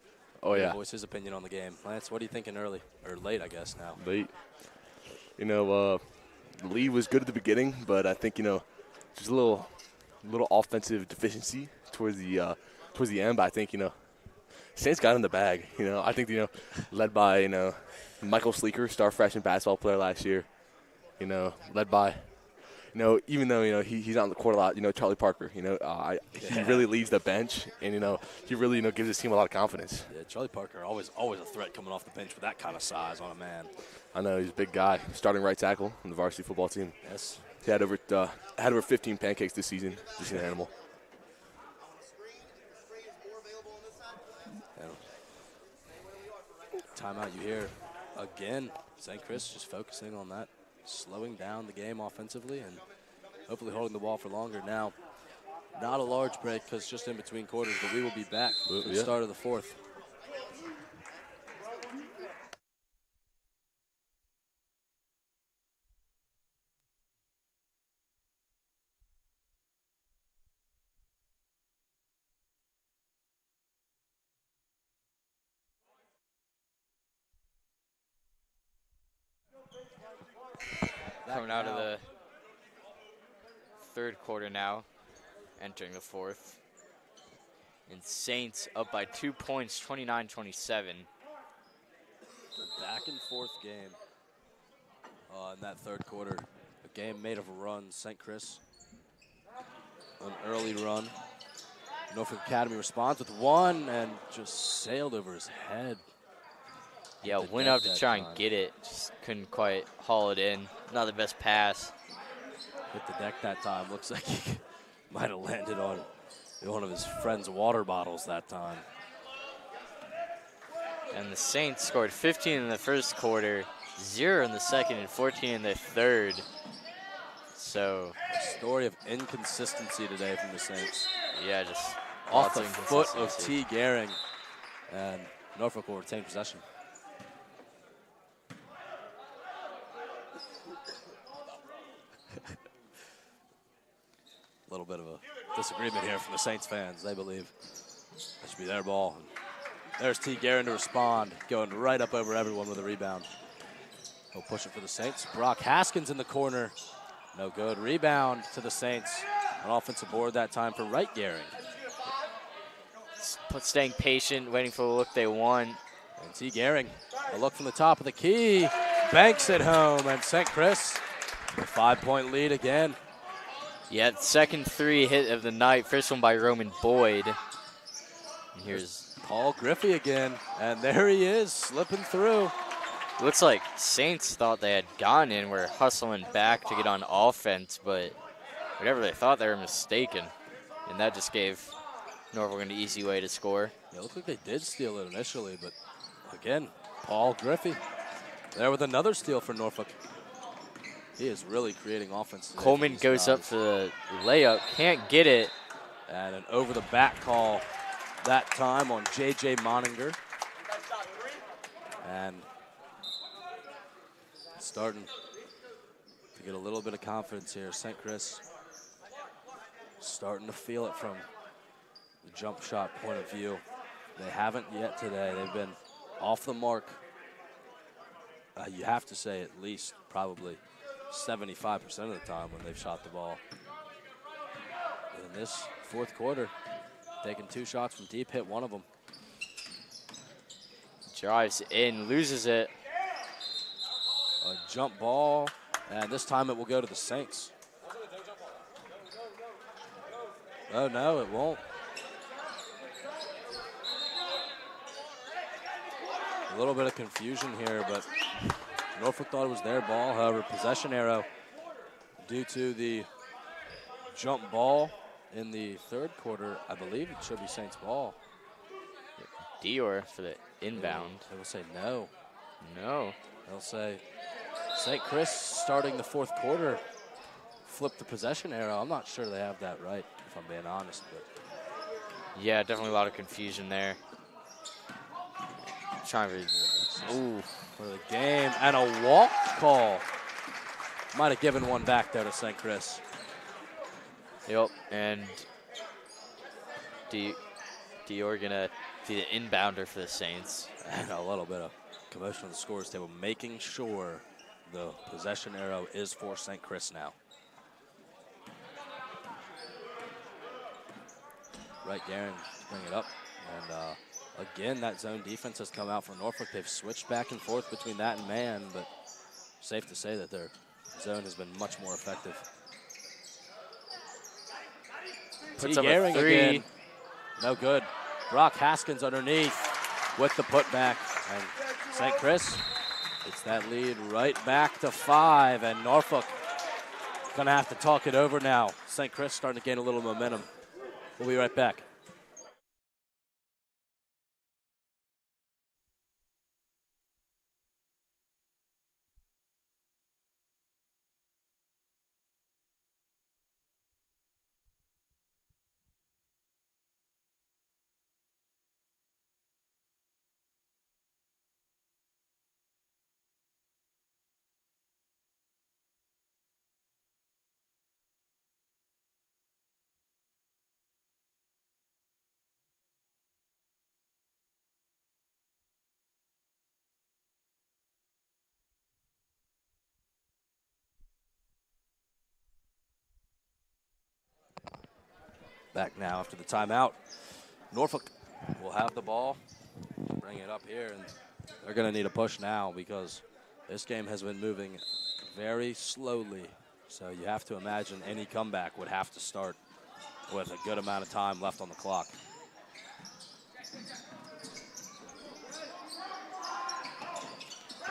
Oh, yeah. Voice his opinion on the game. Lance, what are you thinking early, or late, I guess, now? Late. You know, the lead was good at the beginning, but I think, you know, just a little offensive deficiency towards the end. But I think, you know, Saints got in the bag. You know, I think, you know, led by, you know, Michael Sleeker, star freshman basketball player last year. You know, led by, you even though he's not on the court a lot, Charlie Parker, he really leads the bench, and he really gives his team a lot of confidence. Yeah, Charlie Parker always a threat coming off the bench with that kind of size on a man. I know he's a big guy, starting right tackle on the varsity football team. Yes. He had over 15 pancakes this season. Just an animal. Timeout you hear again. St. Chris just focusing on that, slowing down the game offensively and hopefully holding the ball for longer. Now, not a large break because just in between quarters, but we will be back for the start of the fourth. Coming out of the third quarter now, entering the fourth. And Saints up by 2 points, 29-27. Back and forth game in that third quarter. A game made of runs. St. Chris, an early run. Norfolk Academy responds with one and just sailed over his head. Yeah, went up to try and get it. Just couldn't quite haul it in. Not the best pass. Hit the deck that time. Looks like he might have landed on one of his friend's water bottles that time. And the Saints scored 15 in the first quarter, 0 in the second, and 14 in the third. So a story of inconsistency today from the Saints. Yeah, just off the foot of T. Gehring. And Norfolk will retain possession. A little bit of a disagreement here from the Saints fans. They believe that should be their ball. And there's T. Gehring to respond, going right up over everyone with a rebound. He'll push it for the Saints. Brock Haskins in the corner. No good. Rebound to the Saints. An offensive board that time for Wright Gehring. Staying patient, waiting for the look they want. And T. Gehring, a look from the top of the key. Banks it home, and St. Chris, a 5-point lead again. Yeah, second three hit of the night. First one by Roman Boyd. And here's Paul Griffey again, and there he is, slipping through. Looks like Saints thought they had gone in, were hustling back to get on offense, but whatever they thought, they were mistaken. And that just gave Norfolk an easy way to score. Yeah, it looked like they did steal it initially, but again, Paul Griffey there with another steal for Norfolk. He is really creating offense today. Coleman goes up for the layup, can't get it. And an over-the-back call that time on J.J. Moninger. And starting to get a little bit of confidence here. St. Chris starting to feel it from the jump shot point of view. They haven't yet today. They've been off the mark. You have to say at least probably 75% of the time when they've shot the ball. In this fourth quarter, taking 2 shots from deep, hit one of them. Drives in, loses it. A jump ball, and this time it will go to the Saints. Oh, no, it won't. A little bit of confusion here, but Norfolk thought it was their ball. However, possession arrow due to the jump ball in the third quarter. I believe it should be Saints ball. Dior for the inbound. They will say no. No. They'll say St. Chris starting the fourth quarter flipped the possession arrow. I'm not sure they have that right, if I'm being honest. But yeah, definitely a lot of confusion there. Trying to for the game, and a walk call. Might have given one back there to St. Chris. Yep, and Dior gonna be the inbounder for the Saints. And a little bit of commotion on the scores table, making sure the possession arrow is for St. Chris now. Right, Gehring, bring it up. And again, that zone defense has come out for Norfolk. They've switched back and forth between that and man, but safe to say that their zone has been much more effective. Puts T. up a Gehring three. again. No good. Brock Haskins underneath with the putback. And St. Chris gets that lead right back to 5. And Norfolk gonna have to talk it over now. St. Chris starting to gain a little momentum. We'll be right back. Back now after the timeout. Norfolk will have the ball. Bring it up here, and they're going to need a push now because this game has been moving very slowly. So you have to imagine any comeback would have to start with a good amount of time left on the clock.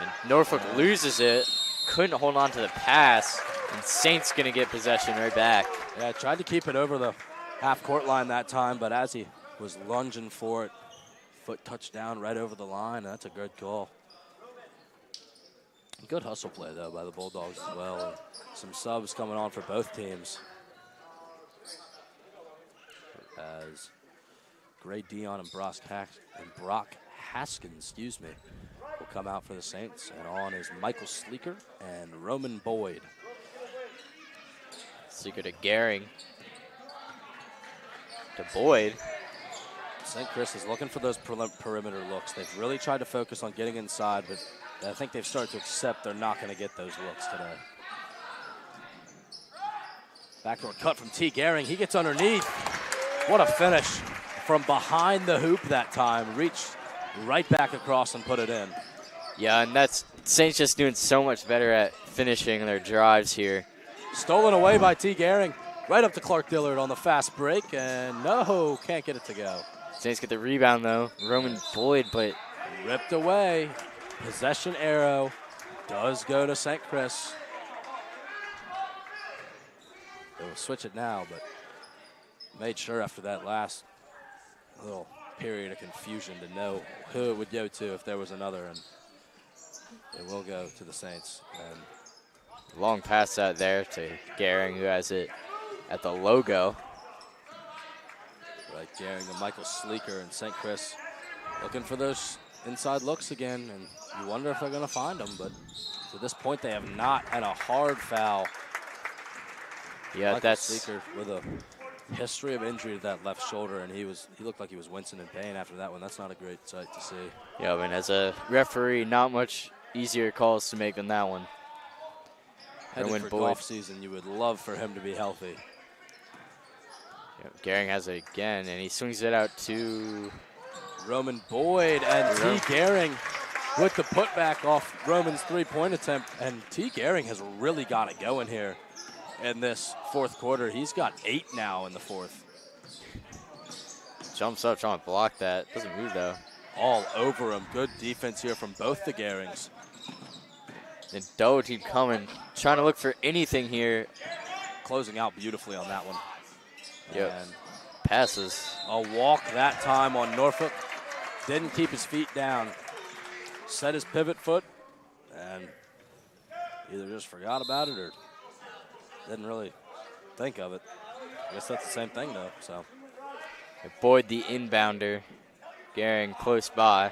And Norfolk loses it. Couldn't hold on to the pass. And Saints going to get possession right back. Yeah, tried to keep it over the half-court line that time, but as he was lunging for it, foot touchdown right over the line. That's a good call. Good hustle play, though, by the Bulldogs as well. And some subs coming on for both teams. As Gray Dion and Brock Haskins, will come out for the Saints. And on is Michael Sleeker and Roman Boyd. Sleeker to Gehring. To Boyd. St. Chris is looking for those perimeter looks. They've really tried to focus on getting inside, but I think they've started to accept they're not going to get those looks today. Backdoor cut from T. Gehring. He gets underneath. What a finish from behind the hoop that time. Reached right back across and put it in. Yeah, and that's Saints just doing so much better at finishing their drives here. Stolen away by T. Gehring. Right up to Clark Dillard on the fast break, and no, can't get it to go. Saints get the rebound, though. Roman Boyd, but ripped away. Possession arrow does go to St. Chris. They will switch it now, but made sure after that last little period of confusion to know who it would go to if there was another, and it will go to the Saints. And long pass out there to Gehring, who has it at the logo. Right, Gehring to Michael Sleeker, and St. Chris looking for those inside looks again, and you wonder if they're going to find them, but to this point they have not had a hard foul. Yeah, Michael that's Sleeker with a history of injury to that left shoulder, and he looked like he was wincing in pain after that one. That's not a great sight to see. Yeah, I mean, as a referee, not much easier calls to make than that one. Headed for golf season, you would love for him to be healthy. Yep, Gehring has it again, and he swings it out to Roman Boyd, and T. Gehring with the putback off Roman's three-point attempt. And T. Gehring has really got it going here in this fourth quarter. He's got 8 now in the fourth. Jumps up, trying to block that. Doesn't move, though. All over him. Good defense here from both the Gehrings. And Doherty coming, trying to look for anything here. Closing out beautifully on that one. Yep. And passes. a walk that time on Norfolk. Didn't keep his feet down. Set his pivot foot and either just forgot about it or didn't really think of it. I guess that's the same thing, though. So Boyd, the inbounder. Gehring close by.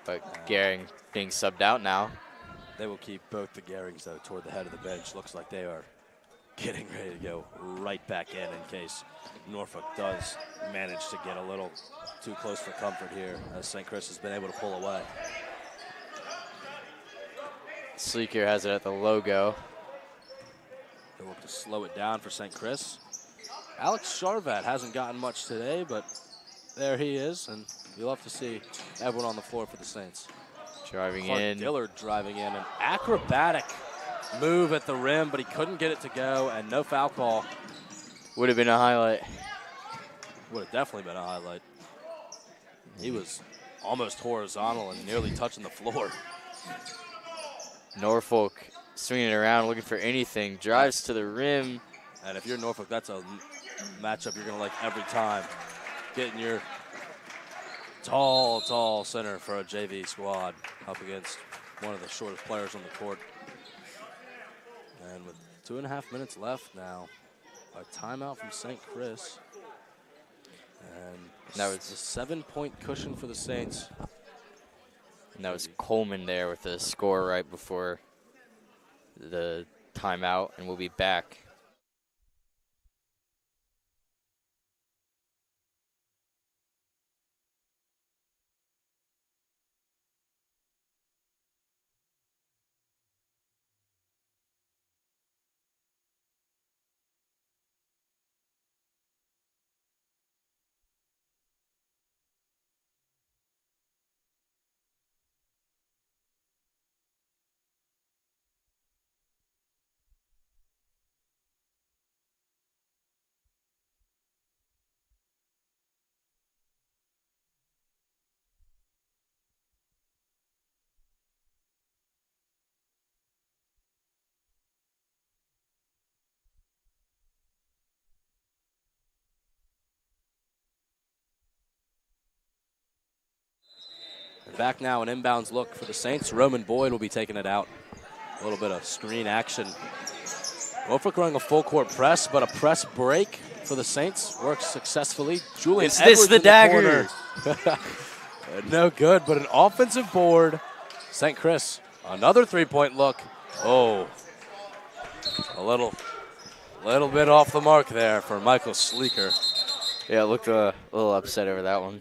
But Gehring being subbed out now. They will keep both the Gehrings, though, toward the head of the bench. Looks like they are getting ready to go right back in case Norfolk does manage to get a little too close for comfort here, as St. Chris has been able to pull away. Sleeker has it at the logo. They'll look to slow it down for St. Chris. Alex Charvat hasn't gotten much today, but there he is, and you'll have to see everyone on the floor for the Saints. Driving Clark in. Dillard driving in. An acrobatic move at the rim, but he couldn't get it to go, and no foul call Would have been a highlight. Would have definitely been a highlight. He was almost horizontal and nearly touching the floor. Norfolk swinging it around, looking for anything. Drives to the rim. And if you're Norfolk, that's a matchup you're going to like every time. Getting your tall center for a JV squad up against one of the shortest players on the court. And with 2.5 minutes left now, a timeout from St. Chris. And that was a 7-point cushion for the Saints. And that was Coleman there with the score right before the timeout, and we'll be back. Back now, an inbounds look for the Saints. Roman Boyd will be taking it out. A little bit of screen action. Norfolk running a full court press, but a press break for the Saints works successfully. Julian Is Edwards this the in dagger? corner. No good, but an offensive board. St. Chris, another three-point look. Oh, a little bit off the mark there for Michael Sleeker. Yeah, looked a little upset over that one.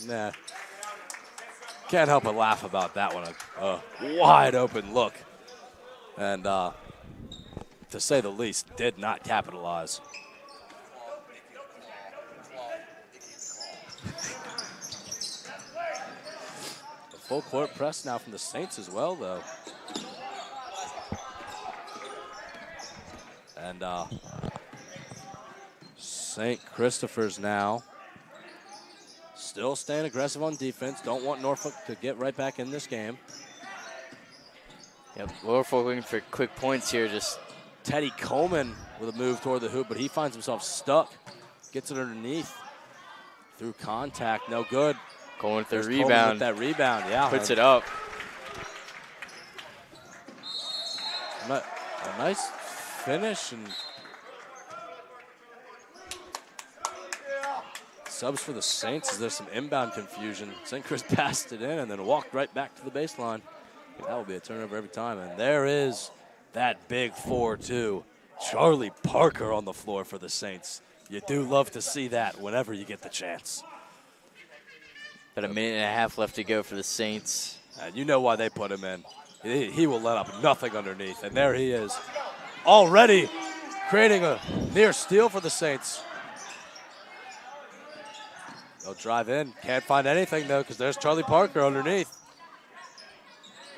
Nah. Can't help but laugh about that one. A wide open look. And to say the least, did not capitalize. A full court press now from the Saints as well, though. And St. Christopher's now still staying aggressive on defense. Don't want Norfolk to get right back in this game. Yep, Norfolk looking for quick points here. Just Teddy Coleman with a move toward the hoop, but he finds himself stuck. Gets it underneath through contact. No good. Coleman with the There's Coleman rebound. with that rebound, yeah. Puts it up. A nice finish and subs for the Saints. Is there some inbound confusion? St. Chris passed it in and then walked right back to the baseline. That will be a turnover every time. And there is that big 4-2. Charlie Parker on the floor for the Saints. You do love to see that whenever you get the chance. About a minute and a half left to go for the Saints. And you know why they put him in. He will let up nothing underneath. And there he is, already creating a near steal for the Saints. They'll drive in. Can't find anything, though, because there's Charlie Parker underneath.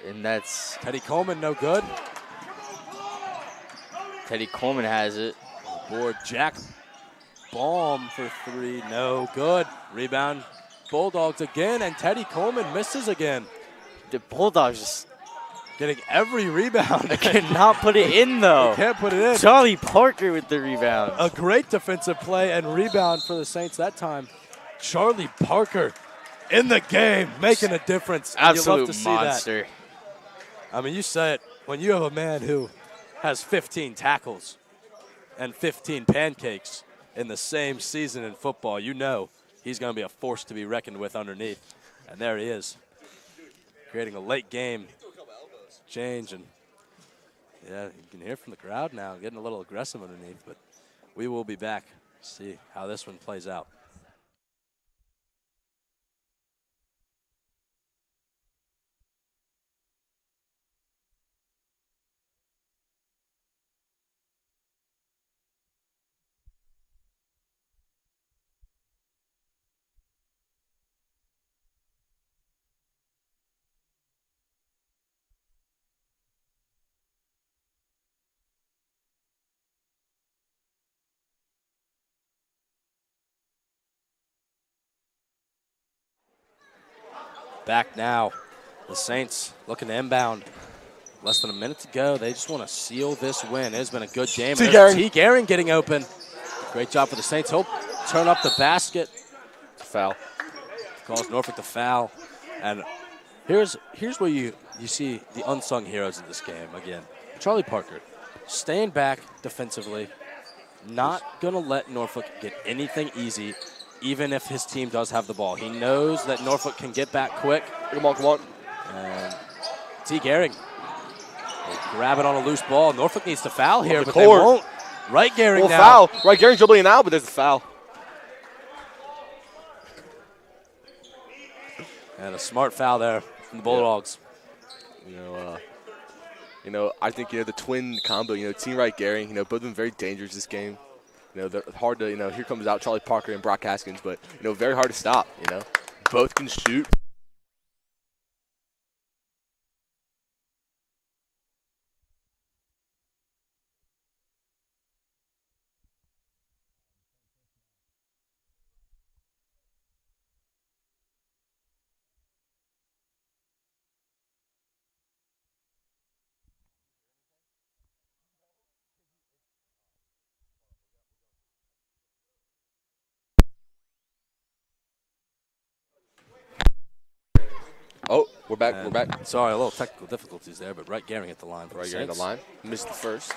And that's Teddy Coleman, no good. Teddy Coleman has it. Board Jack Baum for three, no good. Rebound, Bulldogs again, and Teddy Coleman misses again. The Bulldogs just Getting every rebound. cannot put it in, though. Can't put it in. Charlie Parker with the rebound. A great defensive play and rebound for the Saints that time. Charlie Parker in the game, making a difference. And you love Absolute to see monster. that. I mean, you say it, when you have a man who has 15 tackles and 15 pancakes in the same season in football, you know he's going to be a force to be reckoned with underneath. And there he is, creating a late game change. And, yeah, you can hear from the crowd now, getting a little aggressive underneath. But we will be back to see how this one plays out. Back now. The Saints looking to inbound. Less than a minute to go. They just want to seal this win. It has been a good game. T. And there's Gehring. T. Gehring getting open. Great job for the Saints. He'll turn up the basket. It's a foul. Calls Norfolk the foul. And here's where you see the unsung heroes of this game again. Charlie Parker, staying back defensively, not going to let Norfolk get anything easy, even if his team does have the ball. He knows that Norfolk can get back quick. Come on, come on. And T. Gehring will grab it on a loose ball. Norfolk needs to foul here, the but they court. won't. Right Gehring Well, now. foul. Right, Gehring dribbling now, but there's a foul. And a smart foul there from the Bulldogs. I think the twin combo. Team Right Gehring. Both of them very dangerous this game. They're hard to. Here comes out Charlie Parker and Brock Haskins, but very hard to stop. Both can shoot. Oh, we're back. And We're back. Sorry, a little technical difficulties there, but Right Gehring at the line. For Right the Gehring at the Saints. line. Missed the first.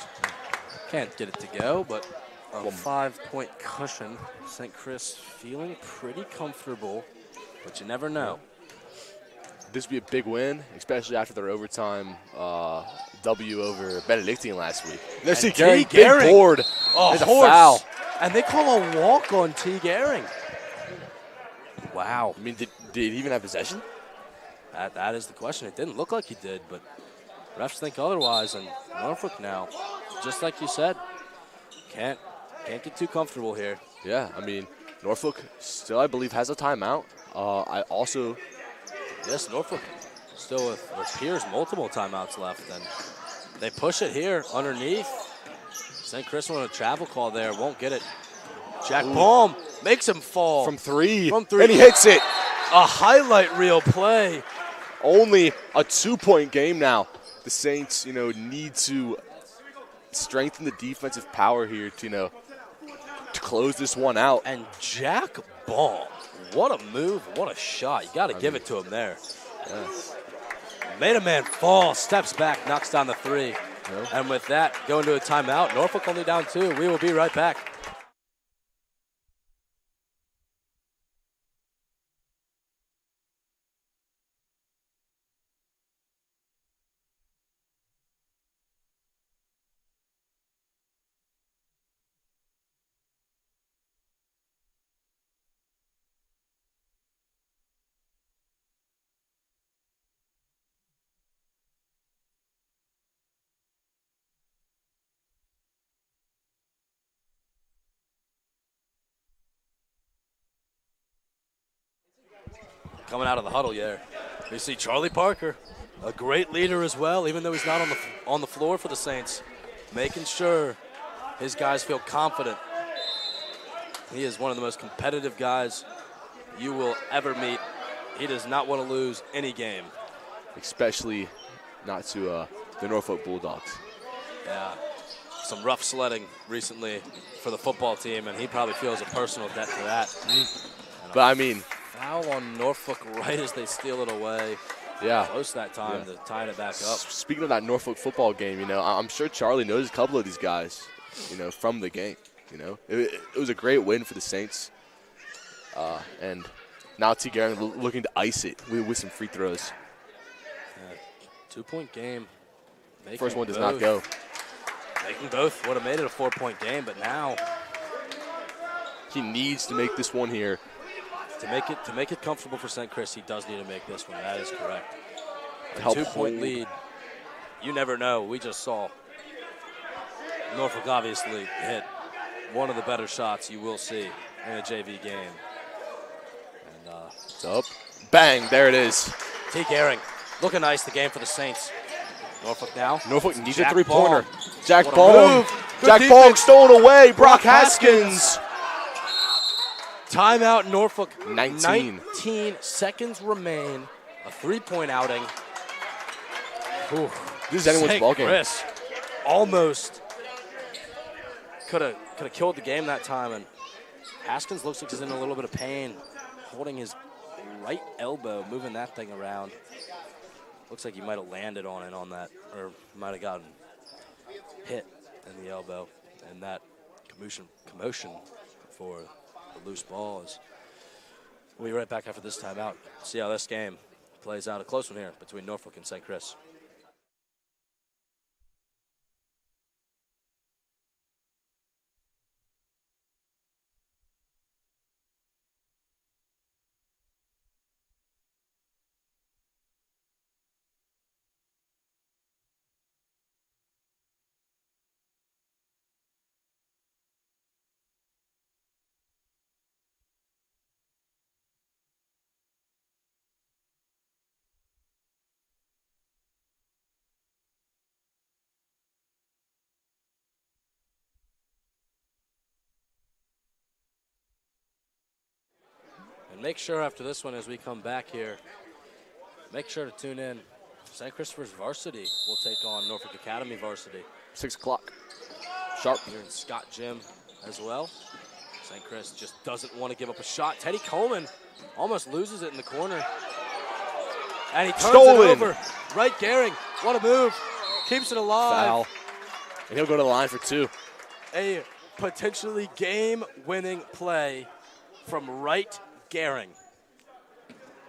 Can't get it to go, but a 5-point cushion. St. Chris feeling pretty comfortable, but you never know. This would be a big win, especially after their overtime W over Benedictine last week. There's T. Gehring, big board. There's a foul. And they call a walk on T. Gehring. Wow. I mean, did he even have possession? That is the question. It didn't look like he did, but refs think otherwise. And Norfolk now, just like you said, can't get too comfortable here. Yeah, I mean, Norfolk still, I believe, has a timeout. Yes, Norfolk still with Pierce, multiple timeouts left. And they push it here underneath. St. Chris on a travel call there, won't get it. Jack Baum makes him fall. From three. From three. And he hits it. A highlight reel play. Only a 2-point game now. The Saints, need to strengthen the defensive power here to close this one out. And Jack Baum, what a move, what a shot. You got to give it to him there. Yes. Made a man fall, steps back, knocks down the three. Yep. And with that, going to a timeout. Norfolk only down 2. We will be right back. Coming out of the huddle, you see Charlie Parker, a great leader as well, even though he's not on the floor for the Saints, making sure his guys feel confident. He is one of the most competitive guys you will ever meet. He does not want to lose any game. Especially not to the Norfolk Bulldogs. Yeah, some rough sledding recently for the football team, and he probably feels a personal debt to that. But, I mean, foul on Norfolk right as they steal it away. yeah. Close that time to tie it back up. Speaking of that Norfolk football game, I'm sure Charlie knows a couple of these guys, from the game. It was a great win for the Saints. And now T. Gehring looking to ice it with some free throws. 2-point game. First one does not go. Making both would have made it a 4-point game, but now He needs to make this one here. to make it comfortable for St. Chris, he does need to make this one. That is correct. A Help 2-point hold. lead. You never know. We just saw Norfolk obviously hit one of the better shots you will see in a JV game. And It's up. Bang, there it is. T. Gehring looking nice the game for the Saints. Norfolk now. Norfolk needs Jack a three-pointer. Baum. Jack What a Baum. move. Good Jack defense. Baum stolen away. Brock Brock Haskins. Haskins. Timeout Norfolk. 19. 19 seconds remain. a 3-point outing. Whew. This is anyone's St. ball game. Chris almost could have killed the game that time, and Haskins looks like he's in a little bit of pain, holding his right elbow, moving that thing around. Looks like he might have landed on it on that, or might have gotten hit in the elbow, and that commotion for the loose ball is. We'll be right back after this timeout. See how this game plays out. A close one here between Norfolk and St. Chris. And make sure after this one, as we come back here, make sure to tune in. St. Christopher's varsity will take on Norfolk Academy varsity. 6 o'clock. Sharp. Here in Scott Gym as well. St. Chris just doesn't want to give up a shot. Teddy Coleman almost loses it in the corner. And he turns it over. Right Gehring. What a move. Keeps it alive. Foul. And he'll go to the line for 2. A potentially game-winning play from Wright Gehring,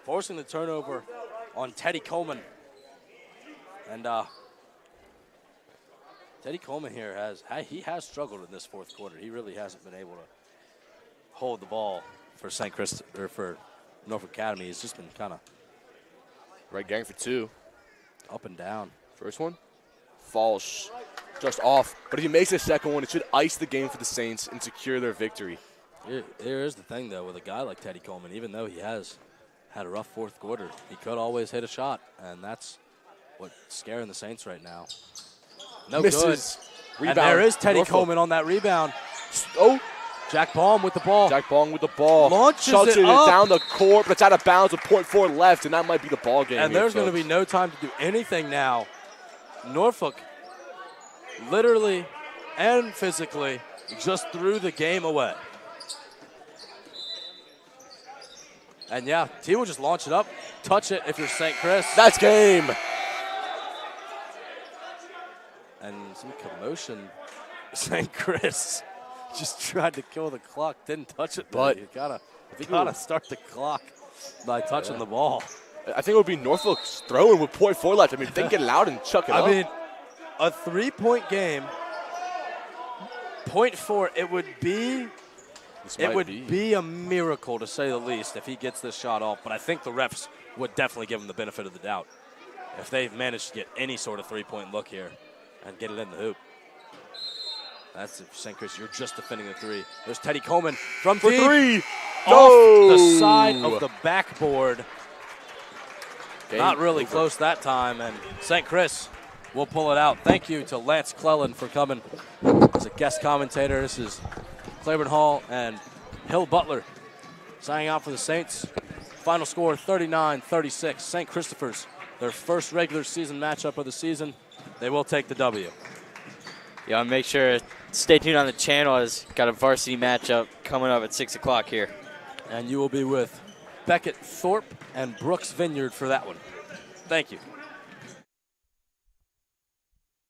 forcing the turnover on Teddy Coleman. And Teddy Coleman here has struggled in this fourth quarter. He really hasn't been able to hold the ball for St. Chris or for Norfolk Academy. He's just been kind of Right gang for 2. up and down. First one falls just off. But if he makes the second one, it should ice the game for the Saints and secure their victory. Here is the thing, though, with a guy like Teddy Coleman, even though he has had a rough fourth quarter, he could always hit a shot, and that's what's scaring the Saints right now. No Misses. good. Rebound. And there is Teddy Norfolk. Coleman on that rebound. Oh, Jack Baum with the ball. Jack Bong with the ball. Launches Chucks it it up. down the court, but it's out of bounds with .4 left, and that might be the ball game. And here, there's going to folks. be no time to do anything now. Norfolk literally and physically just threw the game away. And yeah, T will just launch it up, touch it if you're St. Chris. That's game. And some commotion. St. Chris just tried to kill the clock, didn't touch it, But you gotta start the clock by touching the ball. I think it would be Norfolk's throwing with .4 left. I mean, if they can get it out and chuck it up. I mean, a 3-point game, .4, it would be a miracle, to say the least, if he gets this shot off. But I think the refs would definitely give him the benefit of the doubt if they've managed to get any sort of 3-point look here and get it in the hoop. That's if St. Chris, you're just defending the 3. There's Teddy Coleman from for deep, 3. off the side of the backboard. Game Not really over. close that time, and St. Chris will pull it out. Thank you to Lance Clellan for coming as a guest commentator. This is Claiborne Hall and Hill Butler signing out for the Saints. Final score 39-36. St. Christopher's, their first regular season matchup of the season. They will take the W. Yeah, make sure stay tuned on the channel. As got a varsity matchup coming up at 6 o'clock here. And you will be with Beckett Thorpe and Brooks Vineyard for that one. Thank you.